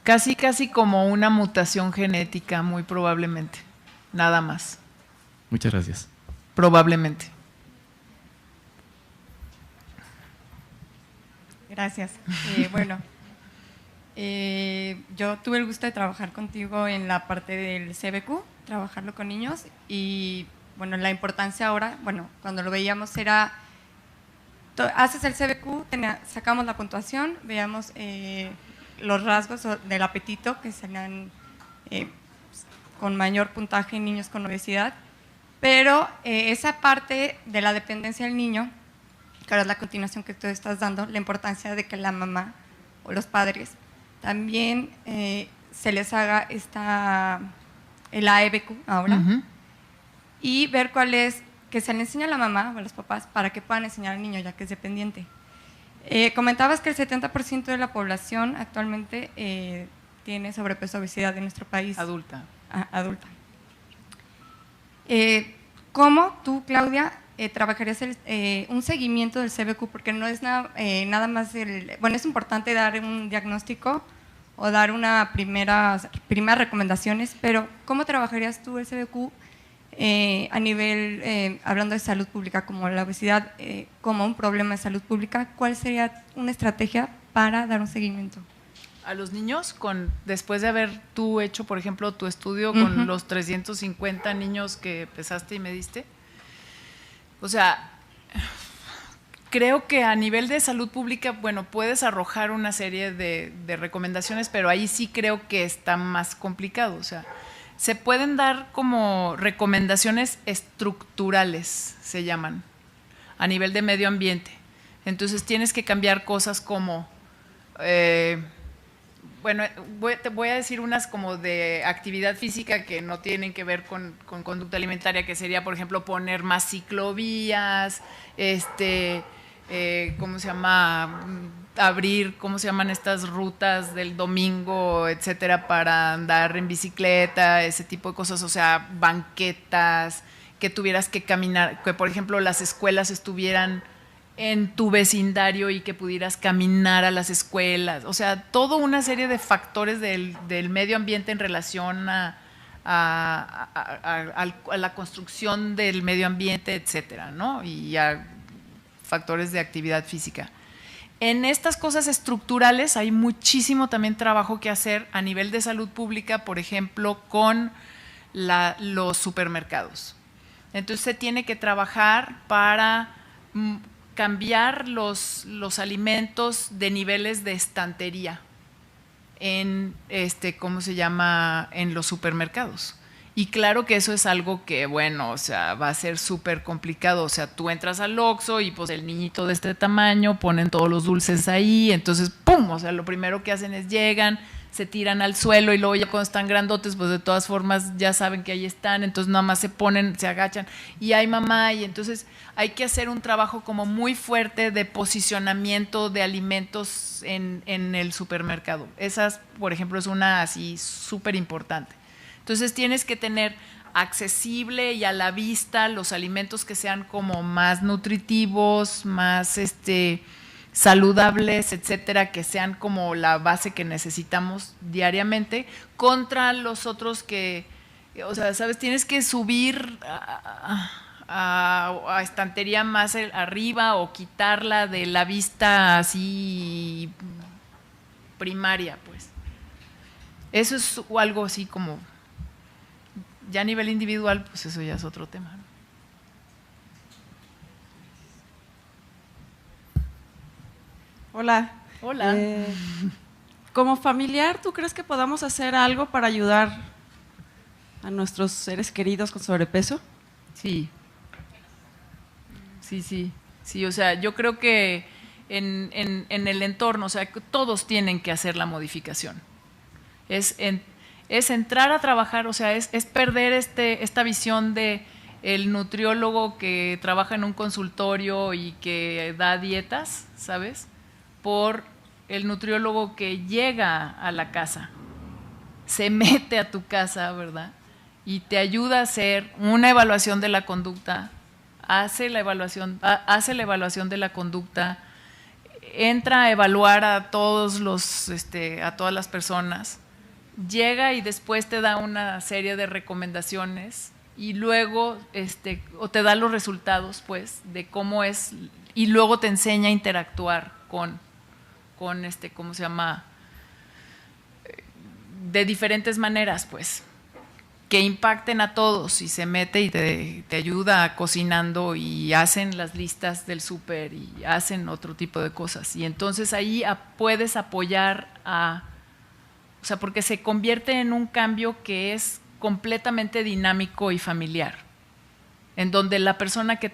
Casi como una mutación genética, muy probablemente. Nada más. Muchas gracias. Probablemente. Gracias. Yo tuve el gusto de trabajar contigo en la parte del CBQ, trabajarlo con niños, y bueno, la importancia ahora, cuando lo veíamos era, haces el CBQ, sacamos la puntuación, veíamos los rasgos del apetito, que serían con mayor puntaje en niños con obesidad, pero esa parte de la dependencia del niño, que ahora es la continuación que tú estás dando, la importancia de que la mamá o los padres también se les haga el AEBQ ahora, y ver cuál es, que se le enseña a la mamá o a los papás para que puedan enseñar al niño, ya que es dependiente. Comentabas que el 70% de la población actualmente tiene sobrepeso, obesidad en nuestro país. Adulta. Adulta. ¿Cómo tú, Claudia, trabajarías un seguimiento del CBQ? Porque no es nada más es importante dar un diagnóstico o dar una primeras recomendaciones, pero ¿cómo trabajarías tú el CBQ a nivel, hablando de salud pública, como la obesidad como un problema de salud pública? ¿Cuál sería una estrategia para dar un seguimiento? A los niños, después de haber tú hecho, por ejemplo, tu estudio con los 350 niños que pesaste y mediste, o sea, creo que a nivel de salud pública, puedes arrojar una serie de recomendaciones, pero ahí sí creo que está más complicado. O sea, se pueden dar como recomendaciones estructurales, se llaman, a nivel de medio ambiente. Entonces tienes que cambiar cosas como, te voy a decir unas como de actividad física que no tienen que ver con conducta alimentaria, que sería, por ejemplo, poner más ciclovías, ¿cómo se llama? Abrir, ¿cómo se llaman estas rutas del domingo, etcétera, para andar en bicicleta, ese tipo de cosas, o sea, banquetas, que tuvieras que caminar, que por ejemplo las escuelas estuvieran en tu vecindario y que pudieras caminar a las escuelas, o sea, toda una serie de factores del medio ambiente en relación a la construcción del medio ambiente, etcétera, ¿no? Y a factores de actividad física. En estas cosas estructurales hay muchísimo también trabajo que hacer a nivel de salud pública, por ejemplo, con los supermercados. Entonces se tiene que trabajar para cambiar los alimentos de niveles de estantería en ¿cómo se llama? En los supermercados. Y claro que eso es algo que, o sea, va a ser súper complicado. O sea, tú entras al Oxxo y pues el niñito de este tamaño, ponen todos los dulces ahí, entonces ¡pum! O sea, lo primero que hacen es llegan, se tiran al suelo y luego ya cuando están grandotes, pues de todas formas ya saben que ahí están, entonces nada más se ponen, se agachan y hay mamá, y entonces hay que hacer un trabajo como muy fuerte de posicionamiento de alimentos en el supermercado. Esas, por ejemplo, es una así súper importante. Entonces tienes que tener accesible y a la vista los alimentos que sean como más nutritivos, más saludables, etcétera, que sean como la base que necesitamos diariamente, contra los otros que, o sea, sabes, tienes que subir a estantería más arriba o quitarla de la vista así primaria, pues. Eso es algo así como, ya a nivel individual, pues eso ya es otro tema, ¿no? Hola. Hola. Como familiar, ¿tú crees que podamos hacer algo para ayudar a nuestros seres queridos con sobrepeso? Sí. Sí, o sea, yo creo que en el entorno, o sea, que todos tienen que hacer la modificación. Es entrar a trabajar, o sea, es perder esta visión de el nutriólogo que trabaja en un consultorio y que da dietas, ¿sabes? Por el nutriólogo que llega a la casa, se mete a tu casa, ¿verdad? Y te ayuda a hacer una evaluación de la conducta, hace la evaluación de la conducta, entra a evaluar a todas las personas, llega y después te da una serie de recomendaciones y luego o te da los resultados, pues, de cómo es, y luego te enseña a interactuar con ¿cómo se llama? De diferentes maneras, pues, que impacten a todos, y se mete y te ayuda cocinando y hacen las listas del súper y hacen otro tipo de cosas. Y entonces ahí puedes apoyar o sea, porque se convierte en un cambio que es completamente dinámico y familiar, en donde la persona que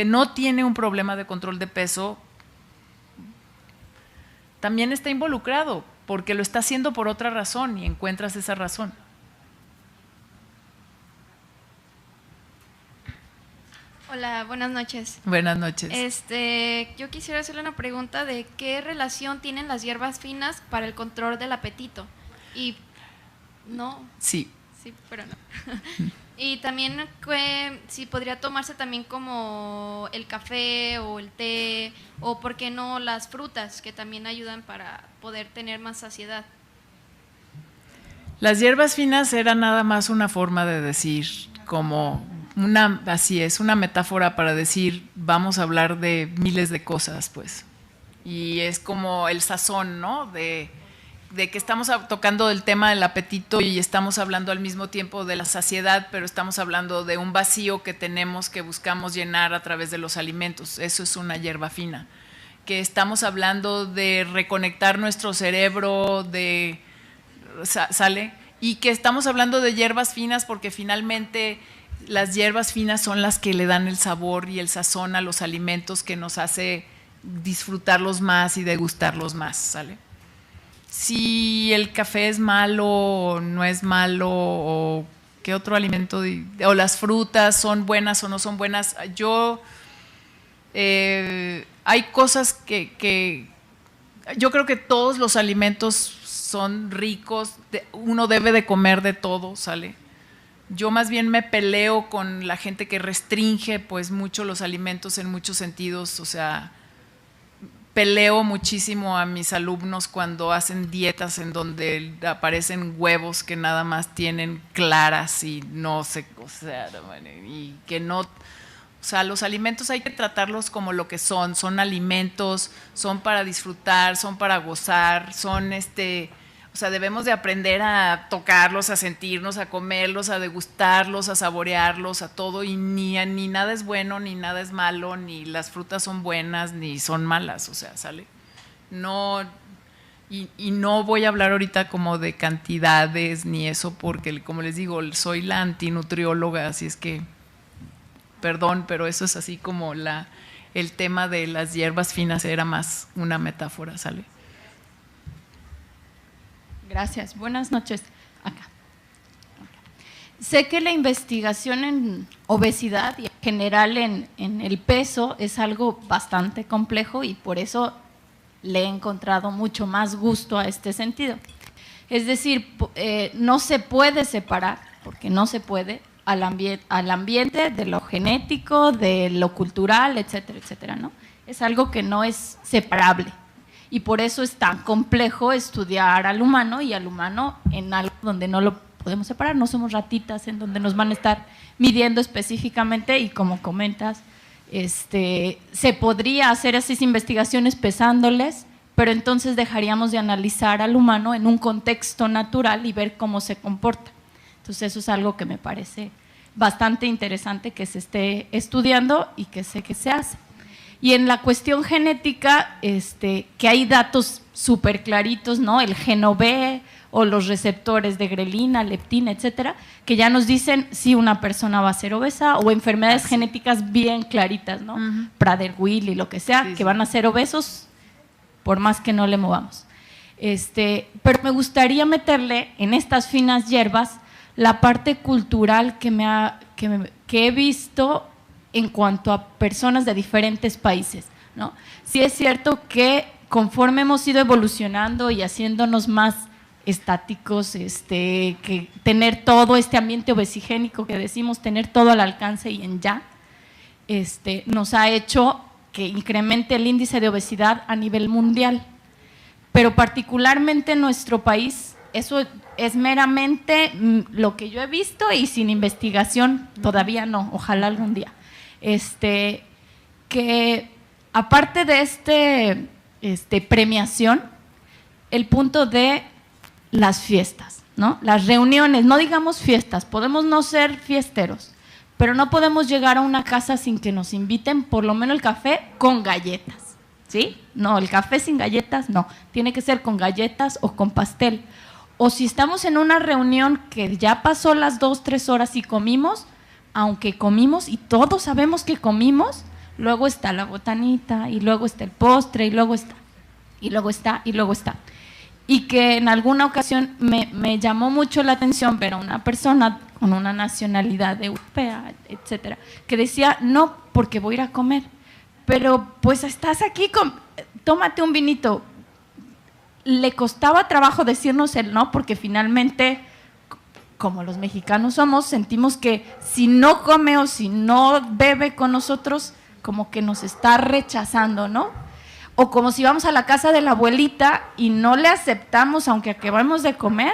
no tiene un problema de control de peso, también está involucrado, porque lo está haciendo por otra razón y encuentras esa razón. Hola, buenas noches. Buenas noches. Yo quisiera hacerle una pregunta de qué relación tienen las hierbas finas para el control del apetito. Y no. Sí. Sí, pero no. Y también si podría tomarse también como el café o el té, o por qué no las frutas, que también ayudan para poder tener más saciedad. Las hierbas finas era nada más una forma de decir, como así es, una metáfora para decir, vamos a hablar de miles de cosas, pues. Y es como el sazón, ¿no? De que estamos tocando el tema del apetito y estamos hablando al mismo tiempo de la saciedad, pero estamos hablando de un vacío que tenemos, que buscamos llenar a través de los alimentos. Eso es una hierba fina. Que estamos hablando de reconectar nuestro cerebro, ¿sale? Y que estamos hablando de hierbas finas porque finalmente las hierbas finas son las que le dan el sabor y el sazón a los alimentos, que nos hace disfrutarlos más y degustarlos más, ¿sale? Si el café es malo o no es malo, o qué otro alimento, o las frutas son buenas o no son buenas. Hay cosas que yo creo que todos los alimentos son ricos, uno debe de comer de todo, ¿sale? Yo más bien me peleo con la gente que restringe pues mucho los alimentos en muchos sentidos, o sea, peleo muchísimo a mis alumnos cuando hacen dietas en donde aparecen huevos que nada más tienen claras y no sé, o sea, y que no, o sea, los alimentos hay que tratarlos como lo que son alimentos, son para disfrutar, son para gozar, son o sea, debemos de aprender a tocarlos, a sentirnos, a comerlos, a degustarlos, a saborearlos, a todo, y ni nada es bueno, ni nada es malo, ni las frutas son buenas, ni son malas, o sea, ¿sale? No, y no voy a hablar ahorita como de cantidades ni eso, porque como les digo, soy la antinutrióloga, así es que, perdón, pero eso es así como el tema de las hierbas finas era más una metáfora, ¿sale? Gracias. Buenas noches. Acá. Sé que la investigación en obesidad y en general en el peso es algo bastante complejo, y por eso le he encontrado mucho más gusto a este sentido. Es decir, no se puede separar, porque no se puede, al ambiente de lo genético, de lo cultural, etcétera, etcétera, ¿no? Es algo que no es separable. Y por eso es tan complejo estudiar al humano, y al humano en algo donde no lo podemos separar. No somos ratitas en donde nos van a estar midiendo específicamente, y como comentas, se podría hacer esas investigaciones pesándoles, pero entonces dejaríamos de analizar al humano en un contexto natural y ver cómo se comporta. Entonces eso es algo que me parece bastante interesante que se esté estudiando y que sé que se hace. Y en la cuestión genética, que hay datos súper claritos, ¿no? El geno B o los receptores de grelina, leptina, etcétera, que ya nos dicen si una persona va a ser obesa, o enfermedades genéticas bien claritas, ¿no? Prader-Willi, lo que sea, que van a ser obesos por más que no le movamos. Pero me gustaría meterle en estas finas hierbas la parte cultural que he visto en cuanto a personas de diferentes países, ¿no? Sí es cierto que conforme hemos ido evolucionando y haciéndonos más estáticos, que tener todo este ambiente obesigénico que decimos, tener todo al alcance y en ya, nos ha hecho que incremente el índice de obesidad a nivel mundial. Pero particularmente en nuestro país, eso es meramente lo que yo he visto y sin investigación, todavía no, ojalá algún día. Que aparte de premiación, el punto de las fiestas, ¿no? Las reuniones, no digamos fiestas, podemos no ser fiesteros, pero no podemos llegar a una casa sin que nos inviten por lo menos el café con galletas, ¿sí? No, el café sin galletas no, tiene que ser con galletas o con pastel. O si estamos en una reunión que ya pasó las 2, 3 horas y comimos, aunque comimos y todos sabemos que comimos, luego está la botanita y luego está el postre y luego está, y luego está, y luego está. Y que en alguna ocasión me llamó mucho la atención ver a una persona con una nacionalidad europea, etcétera, que decía, no, porque voy a ir a comer, pero pues estás aquí, tómate un vinito. Le costaba trabajo decirnos el no, porque finalmente, como los mexicanos somos, sentimos que si no come o si no bebe con nosotros, como que nos está rechazando, ¿no? O como si vamos a la casa de la abuelita y no le aceptamos, aunque acabamos de comer,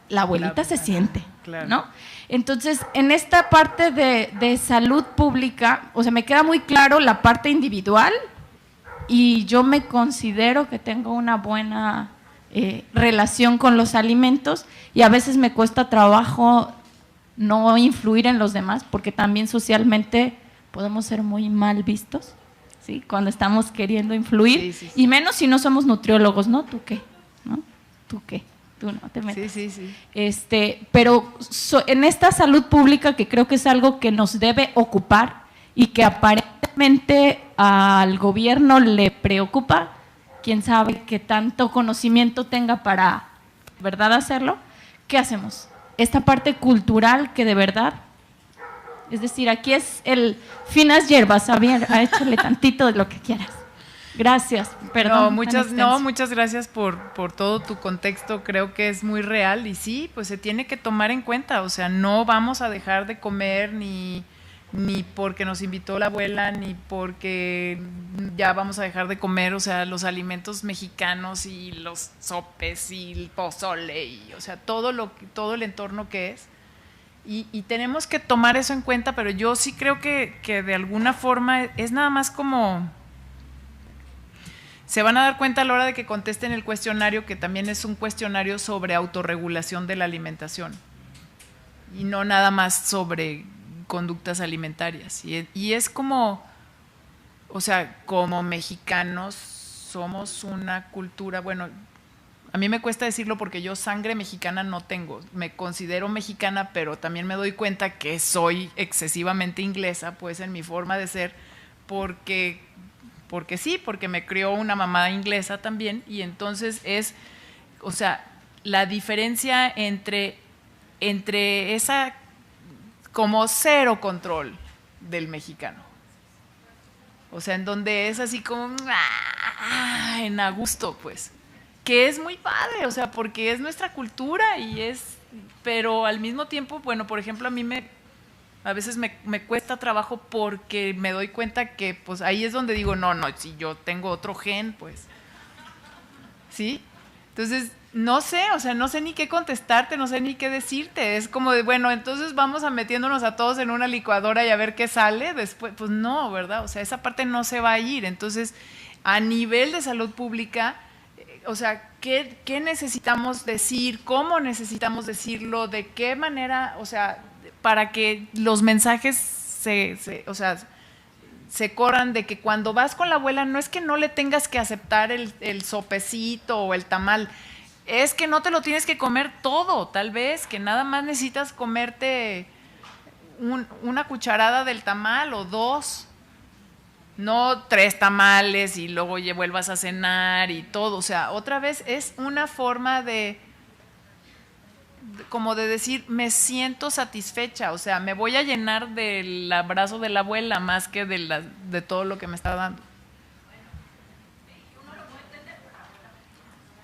la abuelita se siente, ¿no? Entonces, en esta parte de salud pública, o sea, me queda muy claro la parte individual y yo me considero que tengo una buena relación con los alimentos y a veces me cuesta trabajo no influir en los demás porque también socialmente podemos ser muy mal vistos, ¿sí? Cuando estamos queriendo influir, y menos si no somos nutriólogos, ¿no? ¿Tú qué? ¿No? ¿Tú qué? Tú no te metas. Pero en esta salud pública, que creo que es algo que nos debe ocupar y que aparentemente al gobierno le preocupa, quién sabe qué tanto conocimiento tenga para, ¿verdad?, hacerlo. ¿Qué hacemos? Esta parte cultural que de verdad, es decir, aquí es el finas hierbas, échale tantito de lo que quieras. Gracias, perdón. Muchas gracias por todo tu contexto, creo que es muy real y sí, pues se tiene que tomar en cuenta, o sea, no vamos a dejar de comer ni porque nos invitó la abuela, ni porque ya vamos a dejar de comer, o sea, los alimentos mexicanos y los sopes y el pozole, y, o sea, todo el entorno que es. Y tenemos que tomar eso en cuenta, pero yo sí creo que de alguna forma es nada más como… Se van a dar cuenta a la hora de que contesten el cuestionario, que también es un cuestionario sobre autorregulación de la alimentación y no nada más sobre conductas alimentarias. Y es como, o sea, como mexicanos somos una cultura, bueno, a mí me cuesta decirlo porque yo sangre mexicana no tengo, me considero mexicana, pero también me doy cuenta que soy excesivamente inglesa, pues en mi forma de ser, porque sí, porque me crió una mamá inglesa también, y entonces es, o sea, la diferencia entre esa como cero control del mexicano, o sea, en donde es así como en a gusto, pues, que es muy padre, o sea, porque es nuestra cultura pero al mismo tiempo, bueno, por ejemplo, a veces me cuesta trabajo porque me doy cuenta que pues ahí es donde digo, no, si yo tengo otro gen, pues, ¿sí? Entonces, no sé, o sea, no sé ni qué contestarte, no sé ni qué decirte, es como de, bueno, entonces vamos a metiéndonos a todos en una licuadora y a ver qué sale después, pues no, ¿verdad? O sea, esa parte no se va a ir, entonces, a nivel de salud pública, o sea, ¿qué necesitamos decir? ¿Cómo necesitamos decirlo? ¿De qué manera? O sea, para que los mensajes o sea, se corran de que cuando vas con la abuela no es que no le tengas que aceptar el sopecito o el tamal, es que no te lo tienes que comer todo, tal vez, que nada más necesitas comerte una cucharada del tamal o 2, no 3 tamales y luego vuelvas a cenar y todo. O sea, otra vez es una forma como de decir, me siento satisfecha, o sea, me voy a llenar del abrazo de la abuela más que de todo lo que me está dando.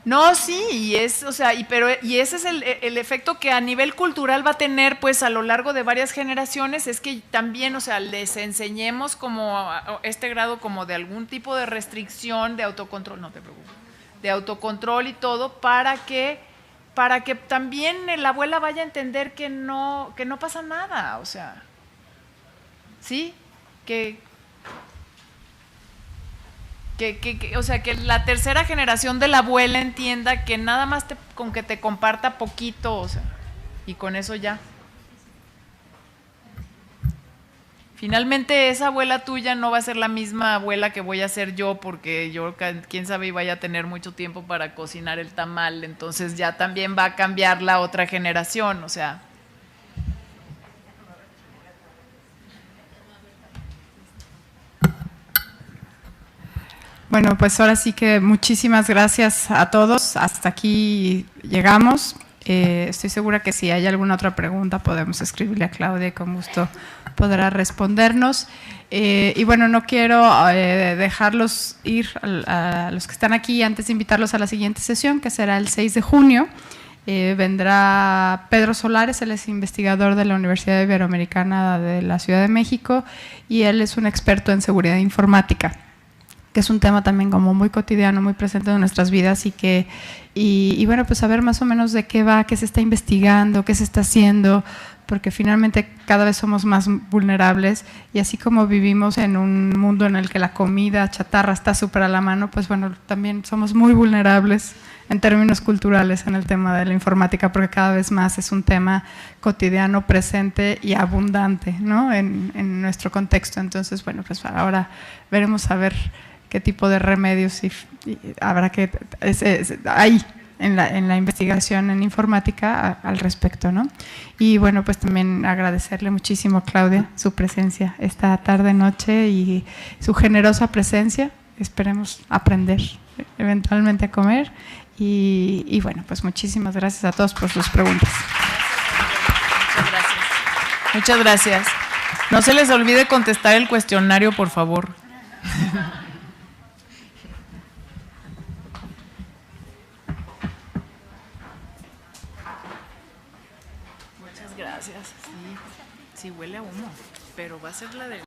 No, sí, y ese es el efecto que a nivel cultural va a tener pues a lo largo de varias generaciones, es que también, o sea, les enseñemos como a este grado como de algún tipo de restricción, de autocontrol, no te preocupes, de autocontrol y todo, para que también la abuela vaya a entender que no pasa nada, o sea, ¿sí? O sea, que la tercera generación de la abuela entienda que nada más con que te comparta poquito, o sea, y con eso ya. Finalmente esa abuela tuya no va a ser la misma abuela que voy a ser yo, porque yo, quién sabe, vaya a tener mucho tiempo para cocinar el tamal, entonces ya también va a cambiar la otra generación, o sea. Bueno, pues ahora sí que muchísimas gracias a todos. Hasta aquí llegamos. Estoy segura que si hay alguna otra pregunta podemos escribirle a Claudia y con gusto podrá respondernos. Y bueno, no quiero dejarlos ir a los que están aquí antes de invitarlos a la siguiente sesión, que será el 6 de junio. Vendrá Pedro Solares, él es investigador de la Universidad Iberoamericana de la Ciudad de México y él es un experto en seguridad informática, que es un tema también como muy cotidiano, muy presente en nuestras vidas y bueno, pues saber más o menos de qué va, qué se está investigando, qué se está haciendo, porque finalmente cada vez somos más vulnerables y así como vivimos en un mundo en el que la comida chatarra está súper a la mano, pues bueno, también somos muy vulnerables en términos culturales en el tema de la informática, porque cada vez más es un tema cotidiano, presente y abundante, ¿no? en nuestro contexto. Entonces, bueno, pues ahora veremos a ver qué tipo de remedios y habrá que hay en la investigación en informática al respecto, ¿no? Y bueno, pues también agradecerle muchísimo a Claudia su presencia esta tarde, noche y su generosa presencia. Esperemos aprender eventualmente a comer y bueno, pues muchísimas gracias a todos por sus preguntas. Muchas gracias. Muchas gracias. No se les olvide contestar el cuestionario, por favor. Gracias. Sí, huele a humo, pero va a ser la de...